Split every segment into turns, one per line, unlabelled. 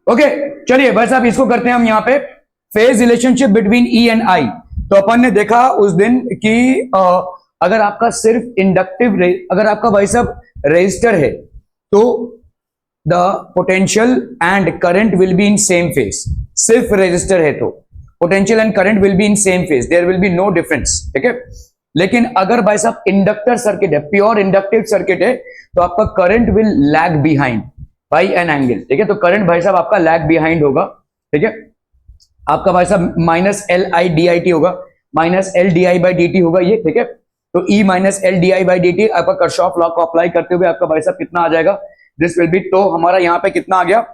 Okay चलिए भाई साहब इसको करते हैं हम यहाँ पे phase relationship between E and I. तो अपन ने देखा उस दिन कि अगर आपका सिर्फ इंडक्टिव अगर आपका भाई साहब रेजिस्टर है तो the potential and current will be in same phase. सिर्फ रेजिस्टर है तो potential and current will be in same phase, there will be no difference. ठीक है, लेकिन अगर भाई साहब इंडक्टर सर्किट है, प्योर इंडक्टिव सर्किट है, तो आपका current will lag behind by an angle. ठीक है, तो करंट भाई साहब आपका लैग बिहाइंड होगा। ठीक है, आपका भाई साहब minus L I D I T होगा, minus L D I by D T होगा ये। ठीक है, तो E minus L D I by D T आपका कर्शॉफ लॉ को अप्लाई करते हुए आपका भाई साहब कितना आ जाएगा, दिस विल बी, तो हमारा यहाँ पे कितना आ गया,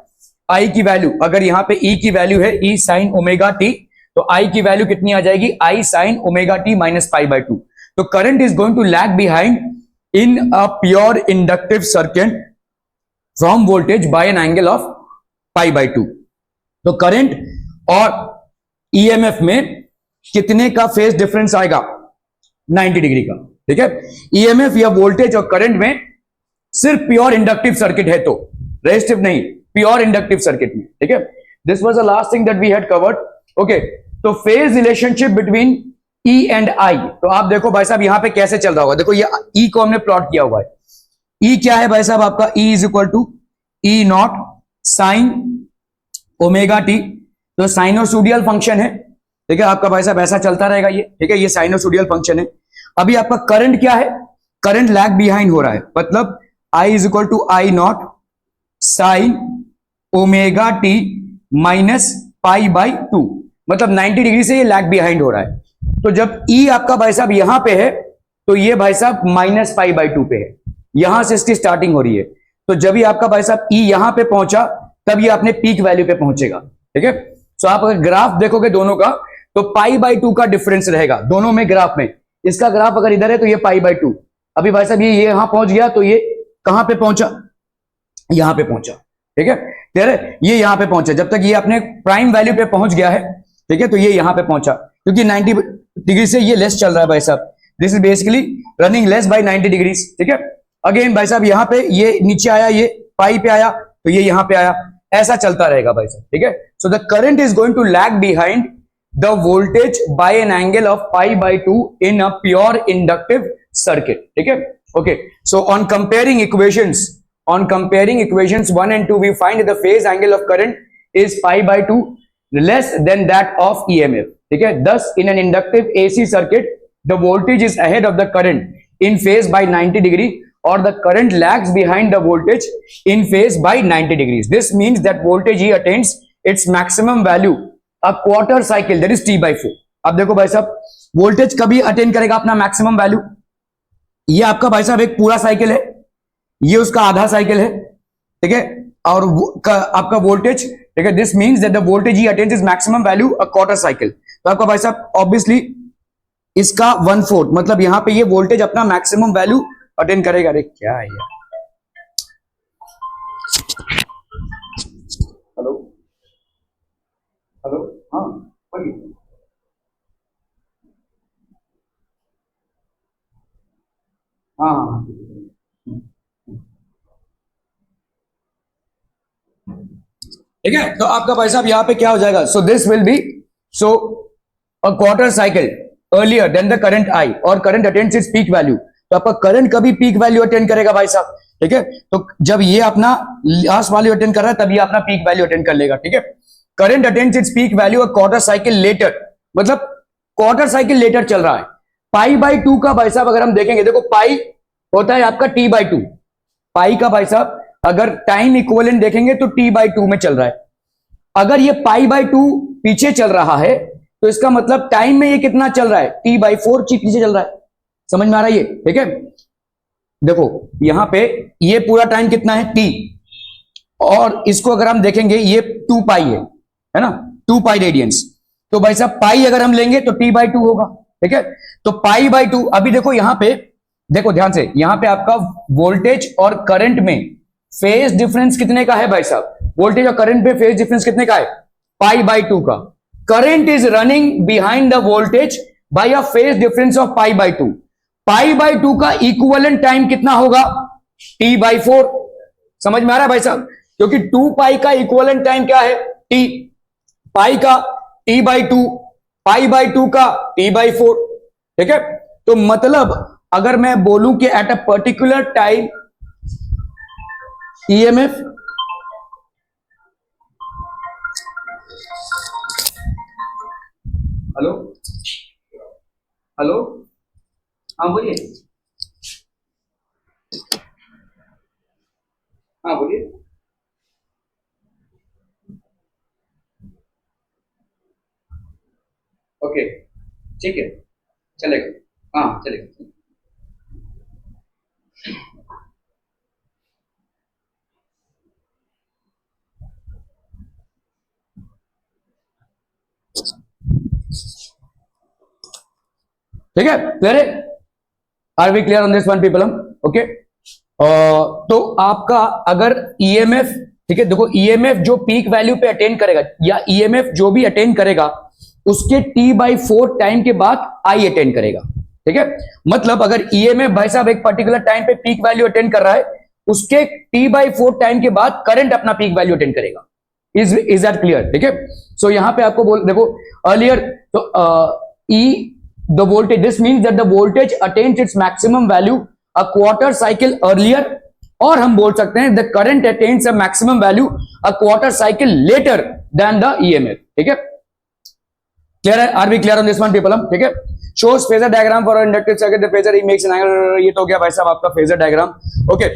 आई की वैल्यू, अगर यहाँ पे ई की वैल्यू है ई साइन ओमेगा टी, तो आई की वैल्यू कितनी आ जाएगी, I sine omega T minus pi by 2। तो current is going to lag behind in a pure inductive circuit from voltage by an angle of pi by 2। तो current और EMF में कितने का फेज डिफरेंस आएगा, 90 डिग्री का। ठीक है, ईएमएफ या वोल्टेज और करंट में सिर्फ प्योर इंडक्टिव सर्किट है तो, रेजिस्टिव नहीं, प्योर इंडक्टिव सर्किट में। ठीक है, this was the last thing that we had covered. Okay, तो phase relationship between E and I, तो आप देखो भाई साहब यहां पे कैसे चल रहा होगा। देखो ये ई को हमने प्लॉट किया हुआ है। ई क्या है भाई साहब आपका, E is equal to E not sine omega T, तो साइनोसोडियल फंक्शन है। ठीक है, आपका भाई साहब ऐसा चलता रहेगा ये। ठीक है, ये साइनोसोडियल फंक्शन है। अभी आपका करंट क्या है, करंट लैग बिहाइंड हो रहा है, मतलब I is equal to I naught sine omega T minus pi by 2, मतलब 90 डिग्री से ये लैग बिहाइंड हो रहा है। तो जब ई आपका भाई साहब यहां पे है तो ये भाई साहब माइनस पाई बाई 2 पे है, यहां से इसकी स्टार्टिंग हो रही है। तो जब ये आपका भाई साहब ई यहां पे पहुंचा तब ये अपने पीक वैल्यू पे पहुंचेगा। ठीक है, तो आप अगर ग्राफ देखोगे दोनों का तो पाई बाई 2 का डिफरेंस रहेगा दोनों में ग्राफ में। इसका ग्राफ अगर इधर है तो ये पाई बाई 2, अभी भाई साहब ये यहां पहुंच गया तो ये कहां पे पहुंचा, यहां पे पहुंचा। ठीक है, क्लियर है, ये यहां पे पहुंचा, जब तक ये अपने प्राइम वैल्यू पे पहुंच गया है। ठीक है, तो ये यहां पे पहुंचा क्योंकि 90 डिग्री से ये लेस चल रहा है भाई साहब, this is basically running less bye 90 degrees. ठीक है, अगेन भाई साहब यहां पे ये नीचे आया, ये पाई पे आया तो ये यहां पे आया, ऐसा चलता रहेगा भाई साहब। ठीक है, so the current is going to lag behind the voltage by an angle of pi by 2 in a pure inductive circuit. ठीक है, okay, so on comparing equations, on comparing equations 1 and 2 we find the phase angle of current is pi by 2 less than that of EMF. ठीक है, thus in an inductive AC circuit the voltage is ahead of the current in phase by 90 degree or the current lags behind the voltage in phase by 90 degrees. This means that voltage E attains its maximum value a quarter cycle, that is T by 4. अब देखो भाई साहब voltage कभी attain करेगा अपना maximum value, ये आपका भाई साहब एक पूरा साइकिल है, ये उसका आधा साइकिल है। ठीक है, और आपका वोल्टेज, ठीक है, this means that the voltage he attains is maximum value a quarter cycle. तो आपका भाई साहब ऑब्वियसली इसका 1/4, मतलब यहां पे ये वोल्टेज अपना मैक्सिमम वैल्यू अटेन करेगा। अरे क्या है ये, हेलो हेलो, हाँ बोलिए, हाँ हाँ, ठीक है। तो आपका भाई साहब यहां पे क्या हो जाएगा, so this will be so a quarter cycle earlier than the current I, और current attains its peak value. तो आपका करंट कभी पीक वैल्यू अटेंड करेगा भाई साहब। ठीक है, तो जब ये अपना लास्ट वैल्यू अटेंड कर रहा है तब ये अपना पीक वैल्यू अटेंड कर लेगा। ठीक है, current attains its peak value a quarter cycle later, मतलब क्वार्टर साइकिल लेटर चल रहा है। पाई बाई 2 का भाई साहब अगर हम देखेंगे, देखो पाई होता है आपका टी बाई 2, पाई का भाई साहब अगर टाइम इक्विवेलेंट देखेंगे तो टी बाई 2 में चल रहा है। अगर ये पाई बाई 2 पीछे चल रहा है तो इसका मतलब टाइम में ये कितना चल रहा है, टी बाई 4 पीछे चल रहा है। समझ में आ रहा है ये? ठीक है, देखो यहां पे ये पूरा टाइम कितना है टी, और इसको अगर हम देखेंगे ये 2 पाई है ना, 2 पाई रेडियंस। तो भाई साहब पाई अगर हम लेंगे तो टी बाई 2 होगा। ठीक है, तो पाई बाई 2, अभी देखो यहां पे, देखो ध्यान से, यहां पे आपका वोल्टेज और करंट में फेज डिफरेंस कितने का है भाई साहब, वोल्टेज और करंट में फेज डिफरेंस कितने का है, पाई बाई 2 का। Current is running behind the voltage bye a phase difference of pi by 2। Pi by 2 का इक्विवेलेंट टाइम कितना होगा, टी बाई 4। समझ में आ रहा है भाई साहब? क्योंकि 2 पाई का इक्विवेलेंट टाइम क्या है, टी, पाई का t/2, पाई बाई 2 का t/4, ठीक है। तो मतलब अगर मैं बोलूं कि at a particular time EMF hello hello, हाँ बोलिए, हाँ बोलिए। ओके ठीक है, चलेगा, हाँ चलेगा। ठीक है, क्लियर है? Are we clear on this one people? Hmm okay. तो आपका अगर ईएमएफ, ठीक है, देखो ईएमएफ जो पीक वैल्यू पे अटेन करेगा या ईएमएफ जो भी अटेन करेगा उसके t/4 टाइम के बाद आई अटेन करेगा, ठीक है। मतलब अगर ईएमएफ भाई साहब एक पर्टिकुलर टाइम पे पीक वैल्यू अटेन कर रहा है, उसके t/4 टाइम के बाद करंट अपना पीक वैल्यू अटेन करेगा। Is that clear? ठीक है। सो यहां पे आपको बोल देखो अर्लियर, तो ई the voltage, this means that the voltage attains its maximum value a quarter cycle earlier, और हम बोल सकते हैं the current attains a maximum value a quarter cycle later than the EMF, ठीक है। क्लियर है? Are we clear on this one people? हम ठीक है। shows phasor diagram for inductive circuit, the phasor he makes an angle, ये तो हो गया भाई साहब आपका phasor diagram। Okay,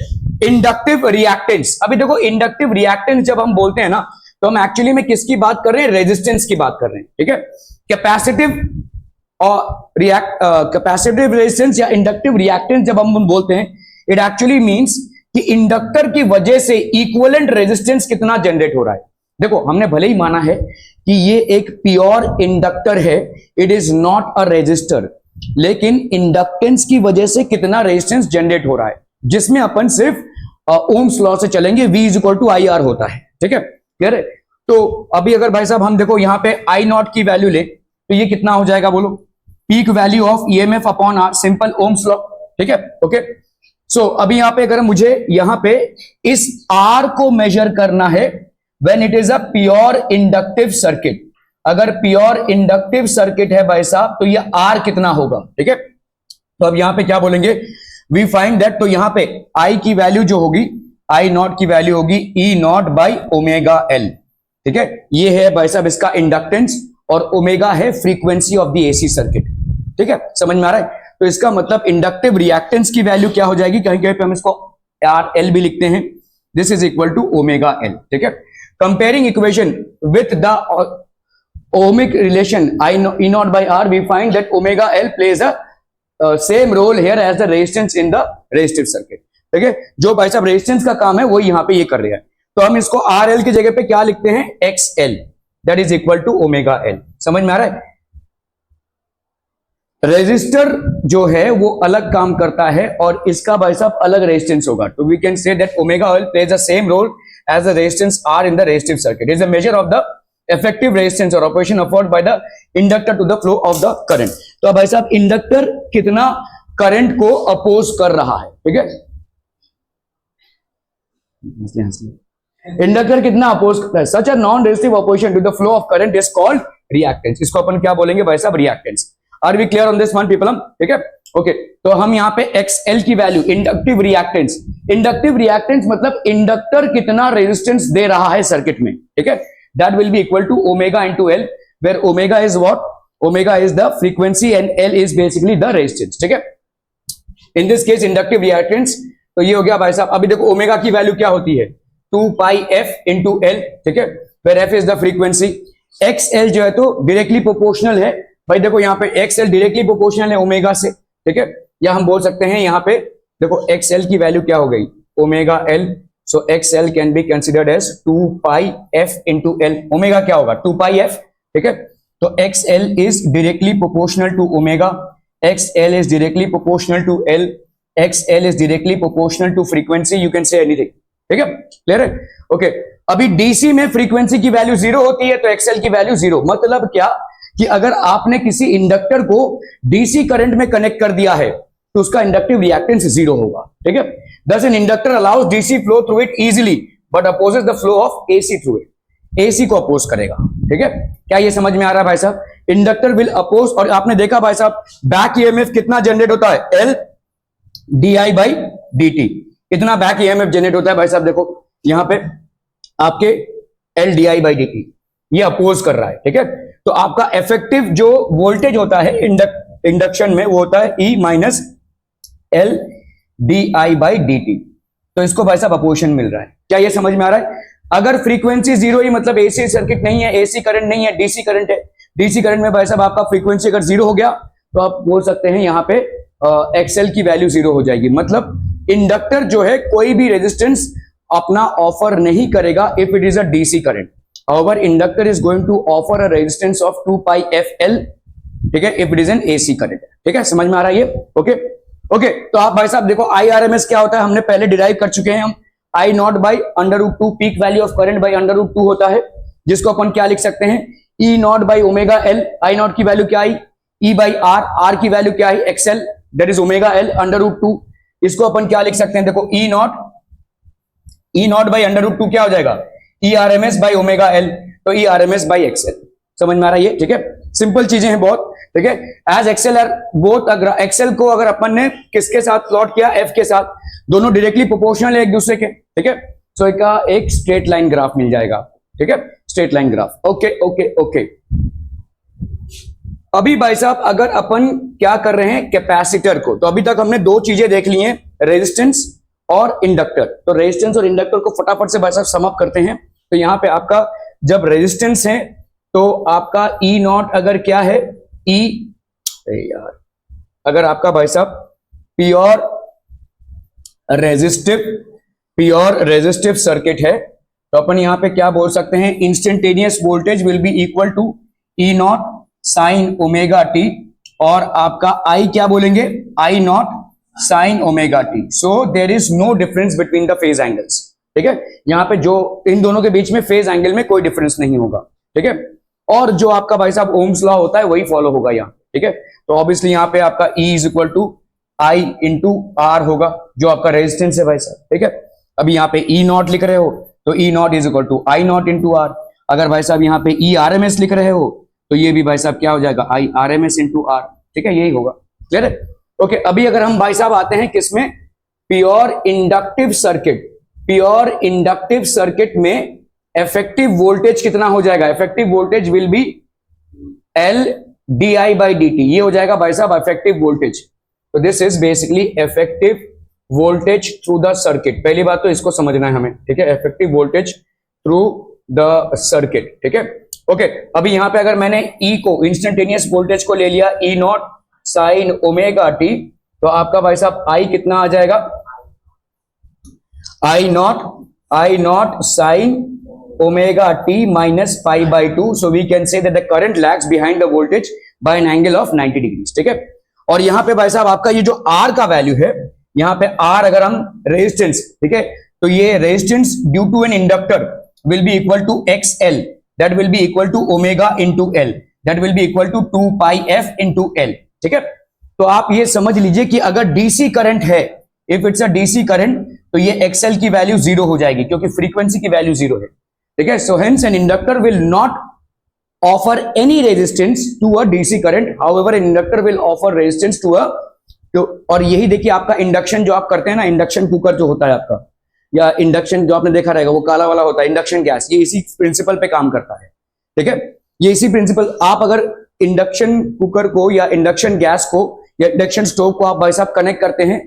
inductive reactance. अभी देखो इंडक्टिव रिएक्टेंस जब हम बोलते हैं ना, तो हम एक्चुअली में किसकी बात कर रहे हैं? रेजिस्टेंस की बात कर रहे हैं, ठीक है। कैपेसिटिव और कैपेसिटिव रेजिस्टेंस या इंडक्टिव रिएक्टेंस जब हम बोलते हैं, इट एक्चुअली मींस कि इंडक्टर की वजह से इक्विवेलेंट रेजिस्टेंस कितना जनरेट हो रहा है। देखो हमने भले ही माना है कि ये एक प्योर इंडक्टर है, it is not a resistor, लेकिन इंडक्टेंस की वजह से कितना रेजिस्टेंस जनरेट हो रहा है, जिसमें अपन सिर्फ ओम्स लॉ से चलेंगे, V = IR होता है, ठीक है, क्लियर है। तो अभी अगर भाई साहब हम देखो यहां पे I0 की वैल्यू ले, तो ये कितना हो जाएगा बोलो? Peak value of EMF upon R, simple Ohm's law, ठीक है, ओके। सो अभी यहां पे अगर मुझे यहां पे इस आर को मेजर करना है when it is a pure inductive circuit, अगर प्योर इंडक्टिव सर्किट है भाई साहब, तो ये आर कितना होगा, ठीक है। तो अब यहां पे क्या बोलेंगे? वी फाइंड दैट, तो यहां पे आई की वैल्यू जो होगी, I0 की वैल्यू होगी E0/ω_L, ठीक है। ये है भाई साहब इसका इंडक्टेंस, और ओमेगा है frequency of the AC circuit, ठीक है, समझ में आ रहा है? तो इसका मतलब इंडक्टिव रिएक्टेंस की वैल्यू क्या हो जाएगी? कहीं कहीं पे हम इसको RL भी लिखते हैं, this is equal to ω_L, ठीक है। Comparing equation with the ohmic relation E0/R, we find that ω_L plays a same role here as the resistance in the resistive circuit, ठीक है। जो भाई साहब रेजिस्टेंस का काम है वो यहां पे ये कर रहे हैं, तो हम इसको RL की जगह पे क्या लिखते हैं? XL, that is equal to ω_L। समझ में आ रहा है? रेजिस्टर जो है वो अलग काम करता है और इसका भाई साहब अलग रेजिस्टेंस होगा, तो we can say that ω_L plays the same role as the resistance R in the resistive circuit. It is a measure of the effective resistance or operation afforded by the inductor to the flow of the current. तो अब भाई साहब inductor कितना current को oppose कर रहा है, ठीक है। इंडक्टर कितना अपोज करता है? Such a non resistive opposition to the flow of current is called reactance. इसको अपन क्या बोलेंगे भाई साहब? Reactance. Are we clear on this one people? ठीक है, ओके। तो हम यहाँ पे XL की value, inductive reactance, inductive reactance मतलब इंडक्टर कितना रेजिस्टेंस दे रहा है सर्किट में, ठीक है, that will be equal to omega into L, where omega is what? Omega is the frequency and L is basically the resistance, ठीक है। In this case inductive reactance, तो ये हो गया भाई साहब। अभी देखो ओमेगा की वैल्यू क्या होती है? 2πf इंटू L, ठीक है, where F is the frequency. XL जो है तो डायरेक्टली प्रोपोर्शनल है भाई, देखो यहाँ पे XL डायरेक्टली प्रोपोर्शनल है ओमेगा से, ठीक है, या हम बोल सकते हैं यहाँ पे देखो XL की वैल्यू क्या हो गई? ω_L, सो XL can be considered as 2πf into L। Omega क्या होगा? 2πf, ठीक है। तो XL is directly proportional to omega, XL is directly proportional to L, XL is directly proportional to frequency, you can say anything, ठीक है, clear है? Okay. अभी DC में फ्रीक्वेंसी की वैल्यू 0 होती है, तो XL की वैल्यू 0। मतलब क्या कि अगर आपने किसी इंडक्टर को डीसी करंट में कनेक्ट कर दिया है तो उसका इंडक्टिव रिएक्टेंस 0 होगा, ठीक है। दस an inductor allows DC flow through it easily but opposes the flow of AC through it, AC को अपोज करेगा। ठीक है, क्या ये समझ में आ रहा है भाई साहब? इंडक्टर विल अपोज, और आपने देखा भाई साहब बैक ईएमएफ कितना जनरेट होता है, L D I by D T, कितना बैक ईएमएफ जनरेट होता है भाई साहब, देखो यहां पे आपके L D I by D T, ये अपोज कर रहा है। ठीक है, तो आपका इफेक्टिव जो वोल्टेज होता है इंडक्शन में वो होता है E minus L D I by D T, तो इसको भाई साहब अपोजिशन मिल रहा है। क्या ये समझ में आ रहा है? अगर फ्रीक्वेंसी जीरो ही मतलब एसी सर्किट नहीं है, एसी करंट नहीं है, डीसी करंट है, डीसी करंट में भाई साहब आपका फ्रीक्वेंसी अगर जीरो हो गया तो आप बोल सकते हैं यहां पे एक्सएल की वैल्यू जीरो हो जाएगी। मतलब इंडक्टर जो है कोई भी रेजिस्टेंस अपना ऑफर नहीं करेगा if it is a DC current. However, inductor is going to offer a resistance of 2 pi FL, ठीक है, if it is an AC current। ठीक है, समझ में आ रहा है ये? ओके ओके, तो आप भाई साहब देखो IRMS क्या होता है, हमने पहले डिराइव कर चुके हैं हम, I not by √2 peak value of current by √2 होता है, जिसको अपन क्या लिख सकते हैं, E naught by omega L, I naught की वैल्यू क्या आई, E बाई R, R की वैल्यू क्या आई, XL that is omega L √2, इसको अपन क्या लिख सकते हैं, देखो E नॉट बाई √2 क्या हो जाएगा, E R M S by omega L, तो E R M S by XL. समझ में आ रहा है ये? ठीक है, सिंपल चीजें हैं बहुत। ठीक है, एज एक्सएल आर बोथ, अगर एक्सएल को अगर अपन ने किसके साथ प्लॉट किया, एफ के साथ, दोनों डायरेक्टली प्रोपोर्शनल है एक दूसरे के। ठीक है, सो एक स्ट्रेट लाइन ग्राफ मिल जाएगा। ठीक है, straight line graph. Okay okay okay, अभी भाई साहब अगर अपन क्या कर रहे हैं कैपेसिटर को, तो अभी तक हमने दो चीजें देख ली हैं, रेजिस्टेंस और इंडक्टर। तो रेजिस्टेंस और इंडक्टर को फटाफट से भाई साहब सम अप करते हैं। तो यहां पे आपका जब रेजिस्टेंस है तो आपका ई नॉट अगर क्या है, ई यार अगर आपका भाई साहब प्योर रेजिस्टिव सर्किट है तो अपन यहां पे क्या बोल सकते हैं, instantaneous voltage will be equal to E not sine omega T, और आपका आई क्या बोलेंगे, I naught sine omega T. So there is no difference between the phase angles. ठीक है, यहां पे जो इन दोनों के बीच में फेज एंगल में कोई डिफरेंस नहीं होगा। ठीक है, और जो आपका भाई साहब ओम्स लॉ होता है वही फॉलो होगा यहाँ। ठीक है, तो ऑब्वियसली यहां पे आपका E is equal to I into R होगा, जो आपका रेजिस्टेंस है भाई साहब। ठीक है, अभी यहाँ पे E नॉट लिख रहे हो तो E not is equal to I not into R. अगर भाई साहब यहाँ पे E आर एम एस लिख रहे हो तो ये भी भाई साहब क्या हो जाएगा, I R M S into R. ठीक है, यही होगा। क्लियर है? ओके, अभी अगर हम भाई साहब आते हैं किसमें, pure inductive circuit. Pure inductive circuit में इफेक्टिव वोल्टेज कितना हो जाएगा, effective voltage will B L D I by D T, ये हो जाएगा भाई साहब इफेक्टिव वोल्टेज। तो this is basically effective voltage through the circuit. पहली बात तो इसको समझना है हमें। ठीक है, effective voltage through the circuit. ठीक है, ओके, अभी यहां पे अगर मैंने ई को, इंस्टेंटेनियस वोल्टेज को ले लिया, E not sine omega T, तो आपका भाई साहब आई कितना आ जाएगा, I naught sine omega T minus pi by two. So we can say that the current lags behind the voltage by an angle of 90 degrees. ठीक है, और यहां पे भाई साहब आपका ये जो आर का वैल्यू है, यहां पे आर अगर हम रेजिस्टेंस, ठीक है, तो ये resistance due to an inductor will be equal to X L, that will be equal to omega into L, that will be equal to 2 pi F into L. ठीक है, तो आप ये समझ लीजिए कि अगर डीसी करंट है, if it's a DC current, तो ये एक्सएल की वैल्यू जीरो हो जाएगी क्योंकि फ्रीक्वेंसी की वैल्यू जीरो है। ठीक है, so hence an inductor will not offer any resistance to a DC current, however an inductor will offer resistance to a, और यही देखिए आपका इंडक्शन जो आप करते हैं ना, इंडक्शन कुकर जो होता है आपका, या इंडक्शन जो आपने देखा रहेगा वो काला वाला होता है, इंडक्शन गैस, ये इसी प्रिंसिपल पे काम करता है। ठीक है, ये इसी प्रिंसिपल, आप अगर इंडक्शन कुकर को या इंडक्शन गैस को या इंडक्शन स्टोव को आप भाई साहब कनेक्ट करते हैं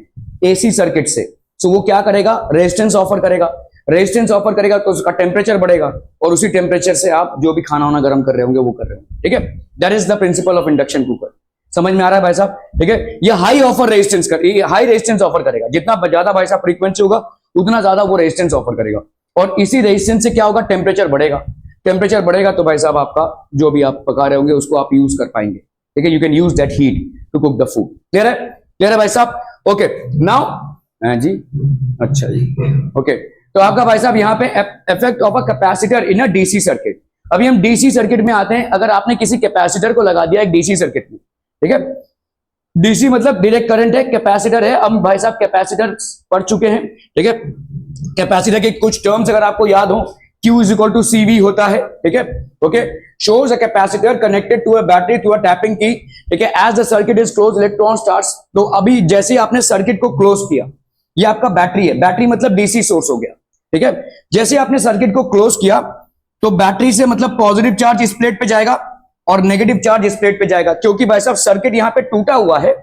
एसी सर्किट से, तो वो क्या करेगा, रेजिस्टेंस ऑफर करेगा। रेजिस्टेंस ऑफर करेगा तो उसका टेम्परेचर बढ़ेगा और उसी टेम्परेचर से आप जो भी खाना वाना गर्म कर रहे होंगे वो कर रहे होंगे। ठीक है, that is the principle of induction cooker. समझ में आ रहा है भाई साहब? ठीक है, ये high offer resistance high resistance offer करेगा, जितना ज्यादा भाई साहब फ्रीक्वेंसी होगा उतना ज्यादा वो रेजिस्टेंस ऑफर करेगा, और इसी रेजिस्टेंस से क्या होगा, टेम्परेचर बढ़ेगा। टेम्परेचर बढ़ेगा तो भाई साहब आपका जो भी आप पका रहे होंगे उसको आप यूज कर पाएंगे। ठीक है, you can use that heat to cook the food. Clear है? क्लियर है भाई साहब? ओके, नाउ जी, अच्छा जी, ओके, तो आपका भाई साहब यहाँ पे effect of a capacitor in a DC circuit. अभी हम डीसी सर्किट में आते हैं। अगर आपने किसी कैपेसिटर को लगा दिया एक डीसी सर्किट में, ठीक है, डीसी मतलब डायरेक्ट करंट है, कैपेसिटर है, हम भाई साहब कैपेसिटर पढ़ चुके हैं। ठीक है, कैपेसिटर के कुछ टर्म्स अगर आपको याद हो, Q is equal to CV होता है, ठीक है, okay, shows a capacitor connected to a battery through a tapping की, ठीक है, as the circuit is close electron starts. तो अभी जैसे आपने सर्किट को क्लोज किया, ये आपका बैटरी है, बैटरी मतलब डीसी सोर्स हो गया, ठीक है, जैसे आपने सर्किट को क्लोज किया तो बैटरी से मतलब पॉजिटिव चार्ज इस प्लेट पे जाएगा और नेगेटिव चार्ज इस प्लेट पे जाएगा, क्योंकि भाई साहब सर्किट यहां पे टूटा हुआ है,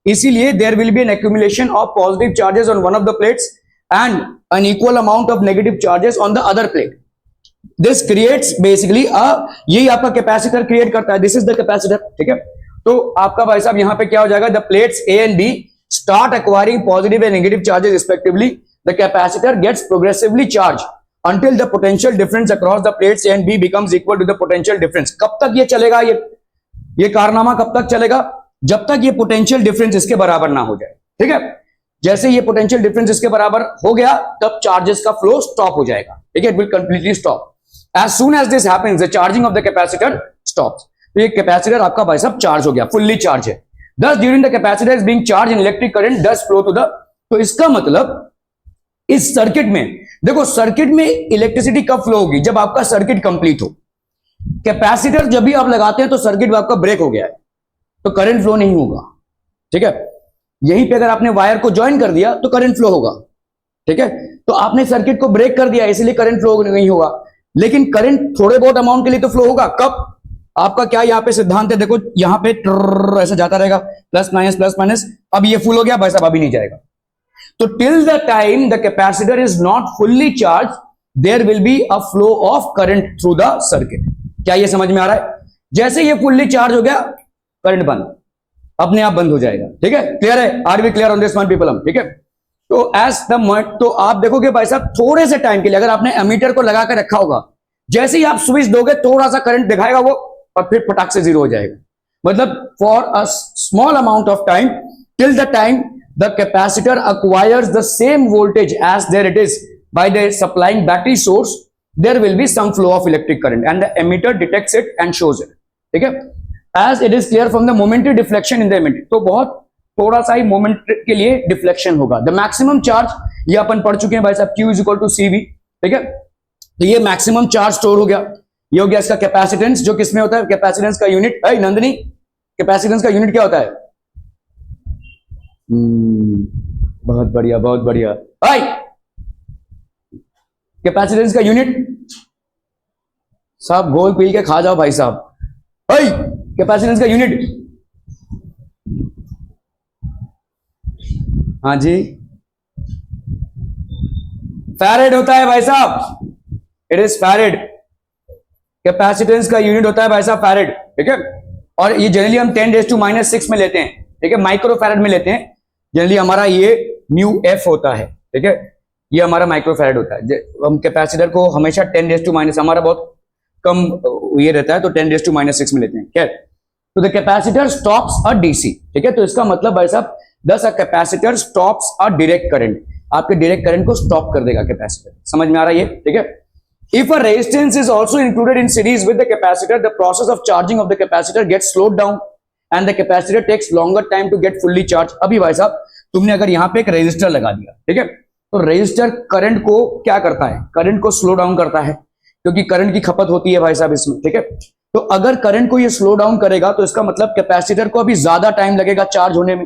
इसीलिए there will be an accumulation of positive charges on one of the plates and an equal amount of negative charges on the other plate. This creates basically यही आपका कैपेसिटर क्रिएट करता है, दिस इज द कैपेसिटर, ठीक है। तो आपका भाई साहब यहां पे क्या हो जाएगा, the plates A and B start acquiring positive and negative charges respectively, the capacitor gets progressively charge until the potential difference across the plates A and B becomes equal to the potential difference। कब तक ये चलेगा, ये कारनामा कब तक चलेगा, जब तक ये पोटेंशियल डिफरेंस इसके बराबर ना हो जाए, ठीक है। जैसे ये पोटेंशियल डिफरेंस इसके बराबर हो गया तब चार्जेस का फ्लो स्टॉप हो जाएगा, ठीक है, it will completely stop. As soon as this happens the charging of the capacitor stops. तो ये कैपेसिटर आपका भाई साहब चार्ज हो गया, फुल्ली चार्ज है। Thus during the capacitor is being charge in electric current does flow to the, तो इसका मतलब इस सर्किट में देखो, सर्किट में इलेक्ट्रिसिटी कब फ्लो होगी, जब आपका सर्किट कंप्लीट हो। कैपेसिटर जब भी आप लगाते हैं तो सर्किट आपका ब्रेक हो गया है तो करंट फ्लो नहीं होगा, ठीक है। यहीं पे अगर आपने वायर को ज्वाइन कर दिया तो करंट फ्लो होगा, ठीक है। तो आपने सर्किट को ब्रेक कर दिया इसलिए करंट फ्लो नहीं होगा, लेकिन करंट थोड़े बहुत अमाउंट के लिए तो फ्लो होगा। कब, आपका क्या यहां पे सिद्धांत है, देखो यहां पे ऐसा जाता रहेगा, प्लस माइनस, अब ये फुल हो गया भाई साहब, अभी नहीं जाएगा। तो till the time the capacitor is not fully charged there will be a flow of current through the circuit। क्या ये समझ में आ रहा है, जैसे ये फुल्ली चार्ज हो गया करंट बंद, अपने आप बंद हो जाएगा, ठीक है। क्लियर है, are we clear on this one people, ठीक है। तो एज द, तो आप देखोगे भाई साहब थोड़े से टाइम के लिए अगर आपने एमीटर को लगा कर रखा होगा, जैसे ही आप स्विच दोगे थोड़ा सा करंट दिखाएगा वो और फिर फटाक से जीरो हो जाएगा। मतलब for a small amount of time till the time the capacitor acquires the same voltage as there it is by the supplying battery source, there will be some flow of electric current and the emitter detects it and shows it, ठीक है। as it is clear from the momentary deflection in the emitter, तो बहुत थोड़ा सा ही moment के लिए deflection होगा। The maximum charge ये अपन पढ़ चुके हैं भाई साहब, Q is equal to CV, ठीक है। तो ये मैक्सिमम चार्ज स्टोर हो गया, ये हो गया इसका कैपेसिटेंस, जो किसमें होता है, कैपेसिटेंस का यूनिट है नंदनी, कैपेसिटेंस का यूनिट क्या होता है, बहुत बढ़िया बहुत बढ़िया भाई, कैपेसिटेंस का यूनिट साहब गोल पी के खा जाओ भाई साहब भाई, कैपेसिटेंस का यूनिट, हाँ जी फैरेड होता है भाई साहब, इट इज फैरेड, कैपेसिटेंस का यूनिट होता है भाई साहब फैरेड, ठीक है। और ये जनरली हम 10⁻⁶ में लेते हैं, ठीक है, माइक्रो फैरेड में लेते हैं जनरली, हमारा ये म्यू एफ होता है, ठीक है, ये हमारा माइक्रो फैरेड होता है। हम कैपेसिटर को हमेशा 10⁻⁻, हमारा बहुत कम ये रहता है तो 10⁻⁶ में लेते हैं, क्या। तो the capacitor stops a DC, ठीक है। तो इसका मतलब भाई साहब दस a capacitor stops a direct current, आपके डायरेक्ट करंट को स्टॉप कर देगा कैपेसिटर, समझ में आ रहा है ये, ठीक है। If a resistance is also included in series with the capacitor, the process of charging of the capacitor gets slowed down and the capacitor takes longer time to get fully charged। अभी भाई साहब तुमने अगर यहाँ पे एक resistor लगा दिया, ठीक है, तो रेजिस्टर करंट को क्या करता है, करंट को स्लो डाउन करता है, क्योंकि करंट की खपत होती है भाई साहब इसमें, ठीक है। तो अगर करंट को ये स्लो डाउन करेगा तो इसका मतलब कैपेसिटर को अभी ज्यादा टाइम लगेगा चार्ज होने में,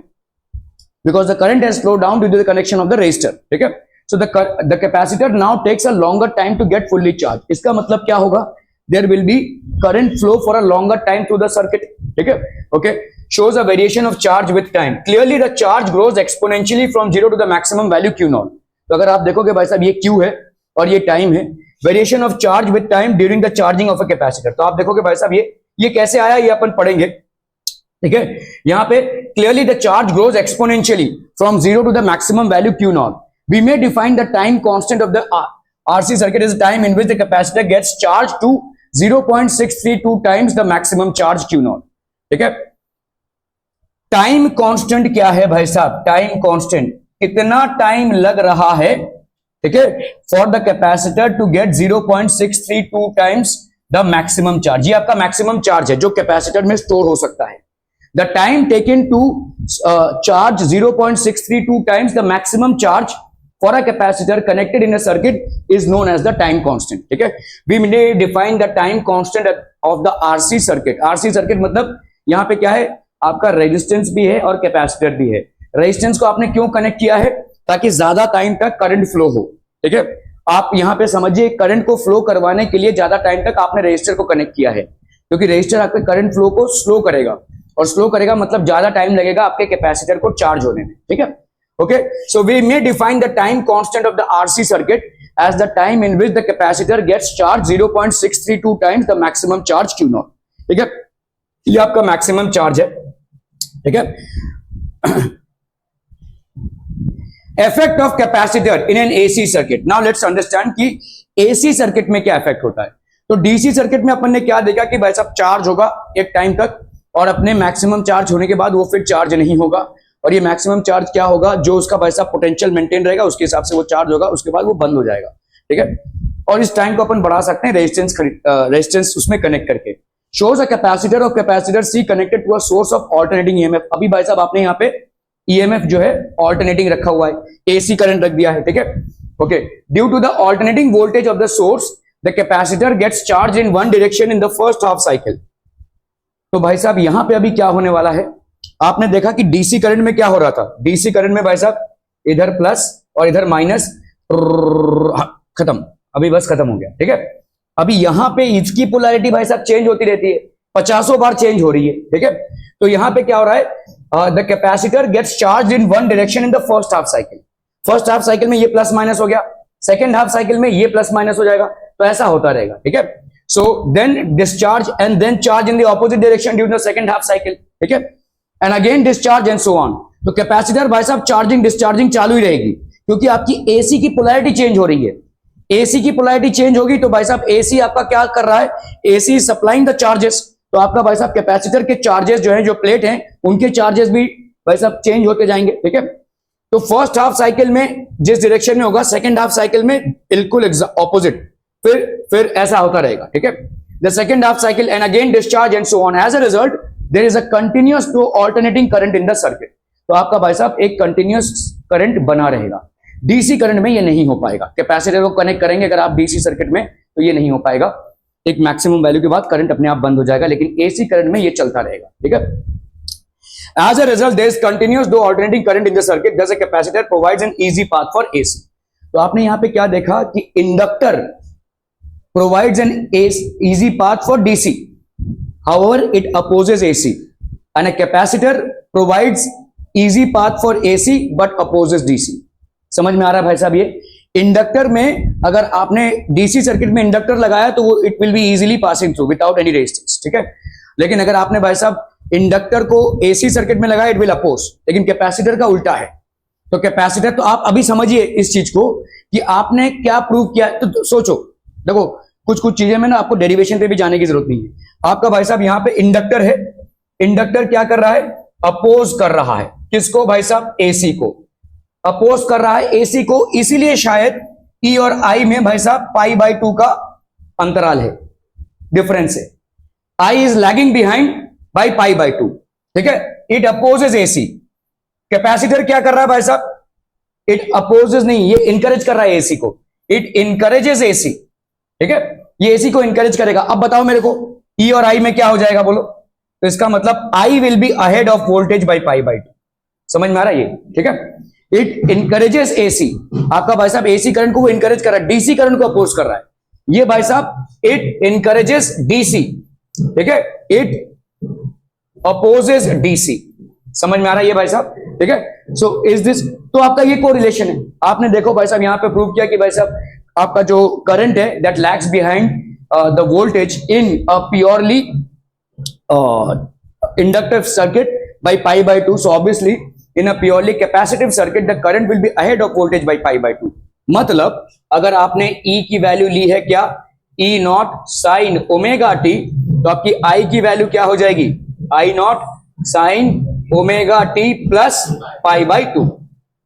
because the current has slow down due to the connection of the resistor, ठीक है। So the capacitor now takes a longer time to get fully charged। इसका मतलब क्या होगा, there will be current flow for a longer time through the circuit, ठीक है, okay। Shows a variation of charge with time। Clearly the charge grows exponentially from 0 to the maximum value Q0। तो अगर आप देखोगे भाई साहब ये Q है और ये टाइम है, variation of charge with time during the charging of a capacitor. तो आप देखोगे भाई साहब ये कैसे आया, ये अपन पढ़ेंगे, ठीक है। यहाँ पे clearly the charge grows exponentially from 0 to the maximum value Q0। We may define the time constant of the RC circuit as the time in which the capacitor gets charged to 0.632 times the maximum charge Q0, ठीक है। Time constant क्या है भाई साहब, time constant कितना time लग रहा है, ठीक है, for the capacitor to get 0.632 times the maximum charge. ये आपका मैक्सिमम चार्ज है जो कैपेसिटर में स्टोर हो सकता है। The time taken to charge 0.632 times the maximum charge for a capacitor connected in a circuit is known as the time constant. ठीक है, we may define the time constant of the RC circuit. RC circuit मतलब यहाँ पे क्या है, आपका resistance भी है और कैपेसिटर भी है। रेजिस्टेंस को आपने क्यों कनेक्ट किया है, ताकि ज्यादा टाइम तक करंट फ्लो हो। ठीक है, आप यहां पे समझिए करंट को फ्लो करवाने के लिए ज्यादा टाइम तक आपने रेजिस्टर को कनेक्ट किया है, क्योंकि रेजिस्टर आपके करंट फ्लो को स्लो करेगा, और स्लो करेगा मतलब ज्यादा टाइम लगेगा आपके कैपेसिटर को चार्ज होने में। ठीक है, okay, so we may define the time constant of the RC circuit as the time in which the capacitor gets charge 0.632 times the maximum charge Q not. ठीक है, ये आपका मैक्सिमम चार्ज है। ठीक है, effect of capacitor in an AC circuit. Now let's understand कि AC circuit में क्या इफेक्ट होता है। तो डीसी सर्किट में अपन ने क्या देखा कि भाई साहब चार्ज होगा एक टाइम तक, और अपने मैक्सिमम चार्ज होने के बाद वो फिर चार्ज नहीं होगा, और ये मैक्सिमम चार्ज क्या होगा, जो उसका भाई साहब पोटेंशियल मेंटेन रहेगा उसके हिसाब से वो चार्ज होगा, उसके बाद वो बंद हो जाएगा। ठीक है, और इस टाइम को अपन बढ़ा सकते हैं रेजिस्टेंस उसमें कनेक्ट करके। Shows a capacitor of capacitor C connected to a source of alternating EMF. अभी भाई साहब आपने यहाँ पे ईएमएफ जो है ऑल्टरनेटिंग रखा हुआ है, एसी करंट रख दिया है। ठीक है, okay, due to the alternating voltage of the source the capacitor gets charge in one direction in the first half cycle. तो भाई साहब यहां पे अभी क्या होने वाला है, आपने देखा कि डीसी करंट में क्या हो रहा था, डीसी करंट में भाई साहब इधर प्लस और इधर माइनस, खत्म, अभी बस खत्म हो गया। ठीक है, अभी यहां पे इसकी पोलैरिटी भाई साहब चेंज होती रहती है, 50 बार चेंज हो रही है। ठीक है, तो यहां पे क्या हो रहा है, the capacitor gets charge in one direction in the first half cycle. First half cycle में ये प्लस माइनस हो गया, सेकंड हाफ साइकिल में ये प्लस माइनस हो जाएगा, तो ऐसा होता रहेगा। ठीक है, so then discharge and then charge in the opposite direction during the second half cycle. ठीक है, and again discharge and so on. तो कैपेसिटर भाई साहब चार्जिंग डिस्चार्जिंग चालू ही रहेगी, क्योंकि आपकी एसी की पोलैरिटी चेंज हो रही है। एसी की पोलैरिटी चेंज होगी तो भाई साहब एसी आपका क्या कर रहा है, एसी सप्लाइंग द चार्जेस, तो आपका भाई साहब कैपेसिटर के चार्जेस जो है, जो प्लेट हैं उनके चार्जेस भी भाई साहब चेंज होते जाएंगे। ठीक है, तो फर्स्ट हाफ साइकिल में जिस डायरेक्शन में होगा, सेकंड हाफ साइकिल में बिल्कुल ऑपोजिट, फिर ऐसा होता रहेगा। ठीक है, the second half cycle and again discharge and so on. As a result there is a continuous flow alternating current in the circuit. तो आपका भाई साहब एक कंटिन्यूअस करंट बना रहेगा। डीसी करंट में ये नहीं हो पाएगा, कैपेसिटर को कनेक्ट करेंगे अगर आप डीसी सर्किट में तो ये नहीं हो पाएगा, एक मैक्सिमम वैल्यू के बाद करंट अपने आप बंद हो जाएगा, लेकिन एसी करंट में ये चलता रहेगा। ठीक है, as a result there is continuous though alternating current in the circuit, thus a capacitor provides an easy path for AC. तो आपने यहां पे क्या देखा कि inductor provides an easy path for DC, however it opposes AC, and a capacitor provides easy path for AC but opposes DC. समझ में आ रहा है भाई साहब, ये इंडक्टर में अगर आपने डीसी सर्किट में इंडक्टर लगाया तो वो it will be easily passing through without any resistance. ठीक है, लेकिन अगर आपने भाई साहब इंडक्टर को एसी सर्किट में लगाया इट विल अपोज, लेकिन कैपेसिटर का उल्टा है। तो कैपेसिटर, तो आप अभी समझिए इस चीज को कि आपने क्या प्रूव किया। तो सोचो, देखो कुछ चीजें में ना आपको डेरिवेशन पे भी जाने की जरूरत नहीं है। आपका भाई साहब यहाँ पे इंडक्टर है, इंडक्टर क्या कर रहा है, अपोज कर रहा है किसको भाई साहब, एसी को अपोज कर रहा है, एसी को, इसीलिए शायद ई और आई में भाई साहब π/2 का अंतराल है, डिफरेंस है। I is lagging behind by π/2। ठीक है, इट अपोजेस एसी। कैपेसिटर क्या कर रहा है भाई साहब, इट अपोजेस नहीं, ये इंकरेज कर रहा है एसी को, इट इंकरेजेस एसी। ठीक है, ये एसी को इंकरेज करेगा। अब बताओ मेरे को ई और आई में क्या हो जाएगा बोलो, तो इसका मतलब I will be ahead of voltage by π/2। समझ में आ रहा है ये? ठीक है, इट इंकरेजेस एसी, आपका भाई साहब एसी करंट को वो इंकरेज कर रहा है, डीसी करंट को अपोज कर रहा है। ये भाई साहब इट इंकरेजेस डीसी। ठीक है, इट अपोजेस डीसी। समझ में आ रहा है ये भाई साहब? ठीक है, सो इज दिस, तो आपका ये कोरिलेशन है। आपने देखो भाई साहब यहां पे प्रूव किया कि भाई साहब आपका जो करंट है that lags behind the voltage in a purely inductive circuit by π/2. So obviously in a purely capacitive circuit the current will be ahead of voltage by π/2. मतलब अगर आपने E की वैल्यू ली है क्या, E0 sin ओमेगा टी, तो आपकी I की value क्या हो जाएगी, I0 sin omega T plus π/2,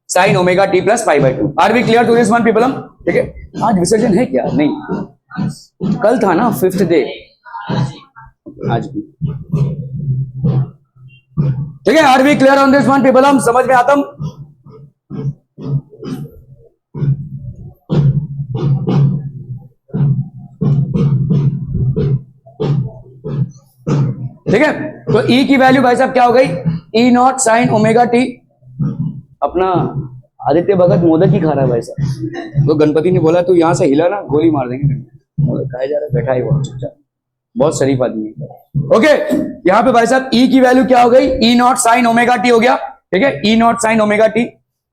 sin omega T plus π/2। Are we clear to this one people? हम ठीक है, आज विसर्जन है क्या? नहीं, कल था ना 5th डे, आज भी ठीक है। Are we clear on this one people? हम समझ में आता हूं? तो ई की वैल्यू भाई साहब क्या हो गई, E not sine omega T. अपना आदित्य भगत मोदक ही खा रहा है भाई साहब, तो गणपति ने बोला तू यहाँ से हिला ना गोली मार देंगे। मोदक खाया जा रहा है, बैठा ही बहुत चुपचाप, बहुत शरीफ आदमी है। ओके, यहाँ पे भाई साहब ई की वैल्यू क्या हो गई, E not sine omega T हो गया। ठीक है, E not sine omega T.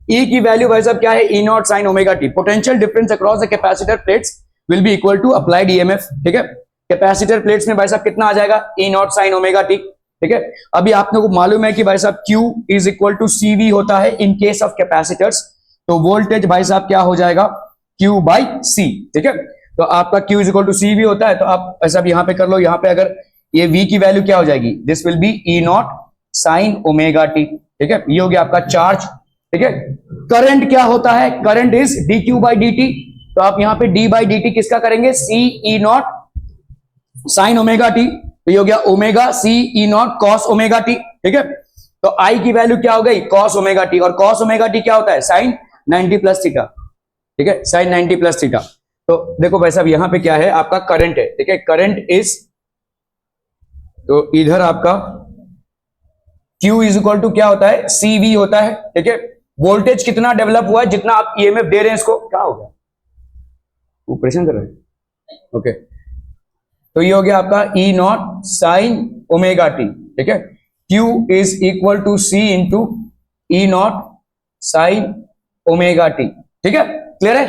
E की वैल्यू भाई साहब क्या है, E not sine omega T. Potential difference across the capacitor plates will be equal to applied EMF. ठीक है, कैपेसिटर प्लेट्स में भाई साहब कितना आ जाएगा, ई नॉट साइन ओमेगा टी। ठीक है, अभी आपने को मालूम है कि भाई साहब Q is equal to CV होता है इन केस ऑफ कैपेसिटर्स, तो वोल्टेज भाई साहब क्या हो जाएगा, Q बाई C। ठीक है, तो आपका Q is equal to CV होता है, तो आप ऐसा यहां पे कर लो, यहां पे अगर ये V की वैल्यू क्या हो जाएगी, this will be E not sine omega T. ठीक है, ये हो गया आपका चार्ज। ठीक है, करंट क्या होता है, current is dQ by dt, तो आप यहां पे d बाई dt किसका करेंगे, C E not sine omega T, तो ये हो गया omega C E naught cos omega T. ठीक है, तो I की वैल्यू क्या हो गई, कॉस ओमेगा टी, और कॉस ओमेगा टी क्या होता है, साइन 90 प्लस थीटा। ठीक है, साइन 90 प्लस थीटा। तो देखो भाई साहब यहां पे क्या है, आपका करंट है। ठीक है, करंट इज, तो इधर आपका Q इज इक्वल टू क्या होता है, CV होता है। ठीक है, वोल्टेज कितना डेवलप हुआ है, जितना आप EMF दे रहे हैं इसको, क्या हो गया, ऑपरेशन कर रहे हैं। ओके, तो ये हो गया आपका E not sine omega T. ठीक है, Q is equal to C into E not sine omega T. ठीक है, क्लियर है।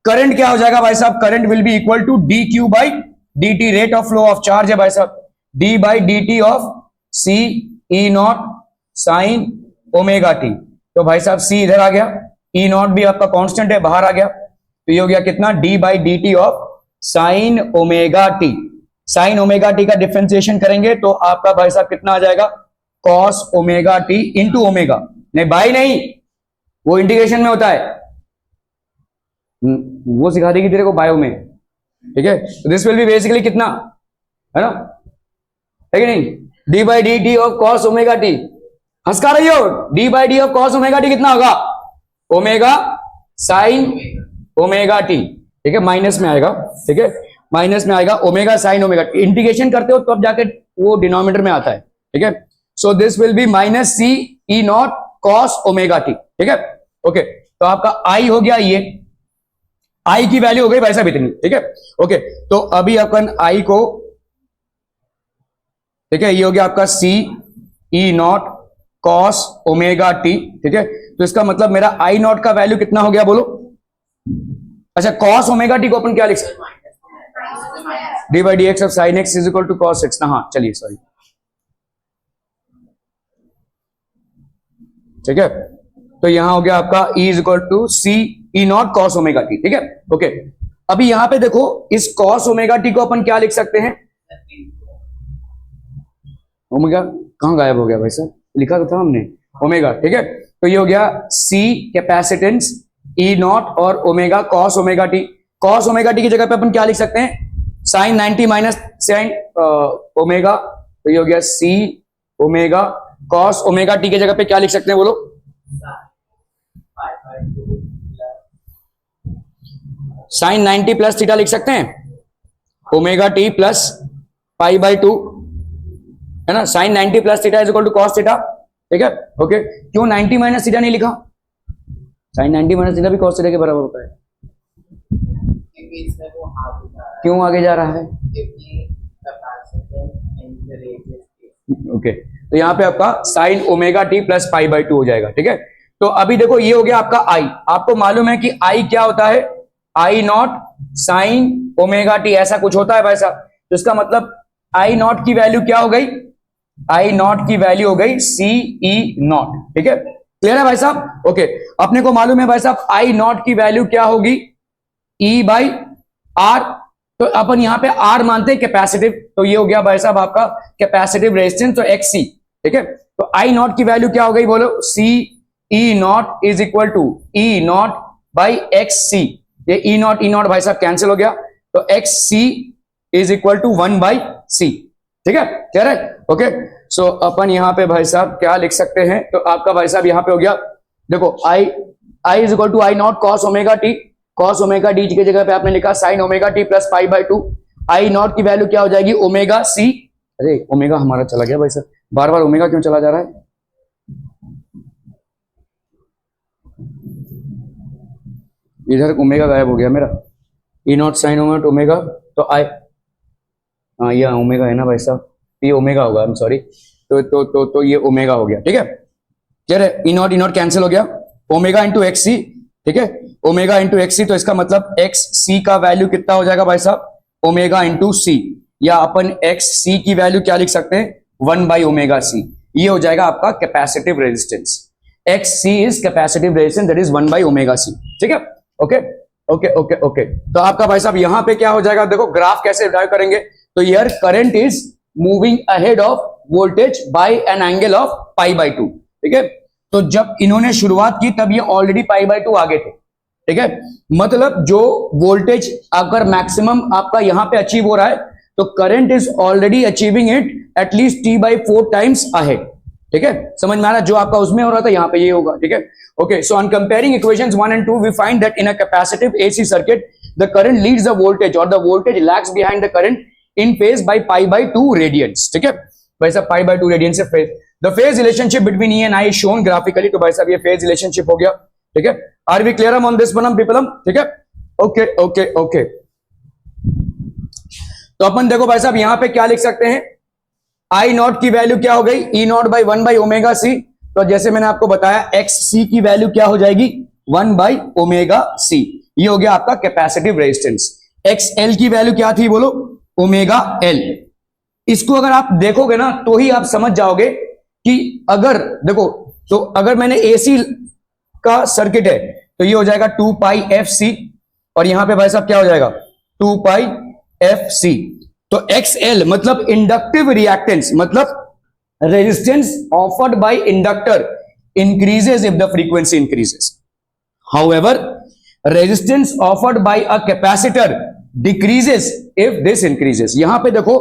करंट क्या हो जाएगा भाई साहब, current will be equal to dQ by dt, rate of flow of charge है भाई साहब, d by dt of C E not sine omega T. तो भाई साहब C इधर आ गया, ई नॉट भी आपका कांस्टेंट है, बाहर आ गया, तो ये हो गया कितना, d by dt of sine omega T. Sign omega T का डिफरेंशिएशन करेंगे तो आपका भाई साहब कितना आ जाएगा, cos omega T into omega, नहीं बाई नहीं, वो इंटीग्रेशन में होता है, वो सिखा देगी तेरे को बायो में। ठीक है, तो दिस विल बी बेसिकली कितना है ना, है कि नहीं, D by D T of cos omega T. हंसका रही हो, D by D of cos omega T कितना होगा, ओमेगा साइन ओमेगा टी। ठीक है, माइनस में आएगा। ठीक है, माइनस में आएगा ओमेगा साइन ओमेगा, इंटीग्रेशन करते हो तो अब जाके वो डिनोमिनेटर में आता है। ठीक है, so this will B minus C E naught cos omega T. ठीक है, ओके, तो आपका I हो गया, ये I की वैल्यू हो गई भाई साहब इतनी। ठीक है, ओके, तो अभी अपन I को, ठीक है, ये हो गया आपका C E naught cos omega T. ठीक है, तो इसका मतलब मेरा I नॉट का वैल्यू कितना हो गया बोलो, अच्छा कॉस ओमेगा टी को अपन क्या लिख सकते हैं, d by d x of sine x is equal to cos x ना, हाँ चलिए सॉरी। ठीक है, तो यहां हो गया आपका E is equal to C E naught cos omega T. ठीक है, ओके, अभी यहां पे देखो इस कॉस ओमेगा टी को अपन क्या लिख सकते हैं, ओमेगा कहां गायब हो गया भाई साहब, लिखा तो था हमने ओमेगा। ठीक है, तो ये हो गया C कैपेसिटेंस ई नॉट और omega cos omega t. Cos omega T की जगह पे अपन क्या लिख सकते हैं, साइन 90 माइनस साइन ओमेगा, तो ये हो गया C omega cos omega T की जगह पे क्या लिख सकते हैं बोलो, साइन 90 प्लस थीटा लिख सकते हैं, omega T plus pi by 2, है ना, sine 90 plus theta is equal to cos theta. ठीक है, ओके, क्यों 90 माइनस थीटा नहीं लिखा, साइन 90 माइनस थीटा भी कॉस थीटा के बराबर होता है, क्यों आगे जा रहा है, ओके, तो यहाँ पे आपका sign omega T plus pi by 2 हो जाएगा। ठीक है, तो अभी देखो ये हो गया आपका I, आपको मालूम है कि I क्या होता है, I not sine omega T, ऐसा कुछ होता है भाई साहब, तो इसका मतलब I नॉट की वैल्यू क्या हो गई, I नॉट की वैल्यू हो गई C E नॉट। ठीक है, क्लियर है भाई साहब, ओके, अपने को मालूम है भाई साहब I नॉट की वैल्यू क्या होगी, E बाई R, तो अपन यहां पे R मानते हैं कैपेसिटिव, तो ये हो गया भाई साहब आपका कैपेसिटिव रेजिस्टेंस, तो XC। ठीक है, तो I नॉट की वैल्यू क्या हो गई बोलो, C E not is equal to E naught by XC, ये E नॉट भाई साहब कैंसिल हो गया, तो XC is equal to 1 by C। ठीक है, क्लियर है, ओके, सो अपन यहां पे भाई साहब क्या लिख सकते हैं, तो आपका भाई साहब यहां पे हो गया, देखो I is equal to I naught cos omega t, cos omega d की जगह पे आपने लिखा sine omega T plus pi by 2, I naught की वैल्यू क्या हो जाएगी, ओमेगा C, अरे ओमेगा हमारा चला गया भाई साहब, बार बार ओमेगा क्यों चला जा रहा है? इधर ओमेगा गायब हो गया मेरा। ई नॉट साइन ओमेगा तो आई, हाँ ये ओमेगा है ना भाई साहब, ये ओमेगा होगा, आई एम सॉरी। तो ये ओमेगा हो गया, ठीक है। क्लियर है? ई नॉट कैंसिल हो गया, ओमेगा इंटू एक्स सी, ठीक है, ओमेगा इंटू एक्स सी। तो इसका मतलब एक्स सी का वैल्यू कितना हो जाएगा भाई साहब? ओमेगा इंटू सी, या अपन एक्स सी की वैल्यू क्या लिख सकते हैं? 1 बाई ओमेगा सी। ये हो जाएगा आपका capacitive resistance. X c is capacitive resistance, that is 1 by omega c, ठीक है। Okay okay okay okay. तो आपका भाई साहब यहां पे क्या हो जाएगा, देखो ग्राफ कैसे ड्राइव करेंगे। तो here current is moving ahead of voltage by an angle of pi by 2, ठीक है। तो जब इन्होंने शुरुआत की तब ये ऑलरेडी पाई बाई 2 आगे थे, ठीक है। मतलब जो वोल्टेज अगर मैक्सिमम आपका यहां पे अचीव हो रहा है, तो current is already achieving it at least t/4 times ahead, ठीक है। समझ में आ रहा है? जो आपका उसमें हो रहा था यहां पे ये होगा, ठीक है। Okay, so on comparing equations 1 and 2 we find that in a capacitive AC circuit the current leads the voltage और the voltage lags behind the current in phase by π/2 radians, ठीक है। भाई साहब π/2 रेडियंस से phase, the phase relationship between E and I is shown graphically. तो भाई साहब ये फेज रिलेशनशिप हो गया, ठीक है। Are we clear on this one people, ठीक है। Okay okay okay. तो अपन देखो भाई साहब यहां पे क्या लिख सकते हैं, आई नॉट की वैल्यू क्या हो गई? E naught by 1 by omega C. तो जैसे मैंने आपको बताया एक्स सी की वैल्यू क्या हो जाएगी? 1 बाई ओमेगा सी। ये हो गया आपका कैपेसिटिव रेजिस्टेंस। एक्स एल की वैल्यू क्या थी बोलो? Omega L. इसको अगर आप देखोगे ना तो ही आप समझ जाओगे कि अगर देखो, तो अगर मैंने एसी का सर्किट है तो ये हो जाएगा 2 पाई एफ सी, और यहां पे भाई साहब क्या हो जाएगा? 2 पाई एफ सी। तो एक्स एल मतलब इंडक्टिव रिएक्टेंस, मतलब resistance offered by inductor increases if the frequency increases. However resistance offered by a capacitor decreases if this increases. यहां पे देखो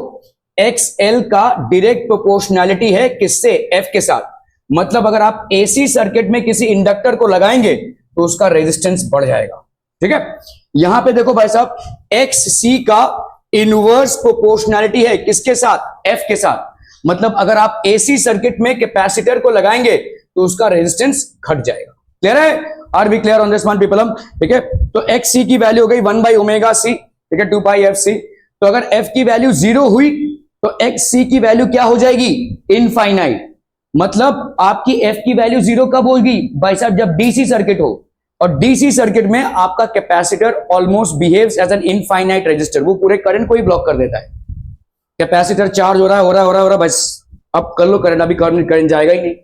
एक्स एल का डायरेक्ट प्रोपोर्शनैलिटी है किससे? एफ के साथ। मतलब अगर आप एसी सर्किट में किसी इंडक्टर को लगाएंगे तो उसका रेजिस्टेंस बढ़ जाएगा, ठीक है। यहां पे देखो भाई साहब एक्स सी का इनवर्स प्रोपोर्शनैलिटी है किसके साथ? एफ के साथ। मतलब अगर आप एसी सर्किट में कैपेसिटर को लगाएंगे तो उसका रेजिस्टेंस घट जाएगा। क्लियर है? Are we clear on this one people, ठीक है। तो एक्स सी की वैल्यू हो गई 1 बाई ओमेगा सी, ठीक है, 2 पाई एफ सी। तो अगर एफ की वैल्यू 0 हुई तो एक्स सी की वैल्यू क्या हो जाएगी? इनफाइनाइट। मतलब आपकी एफ की वैल्यू 0 कब होगी भाई साहब? जब डीसी सर्किट हो, और डीसी सर्किट में आपका capacitor almost behaves as an infinite resistor. वो पूरे करंट को ही ब्लॉक कर देता है। कैपेसिटर चार्ज हो रहा है, बस अब कर लो करंट, अभी करंट जाएगा ही नहीं,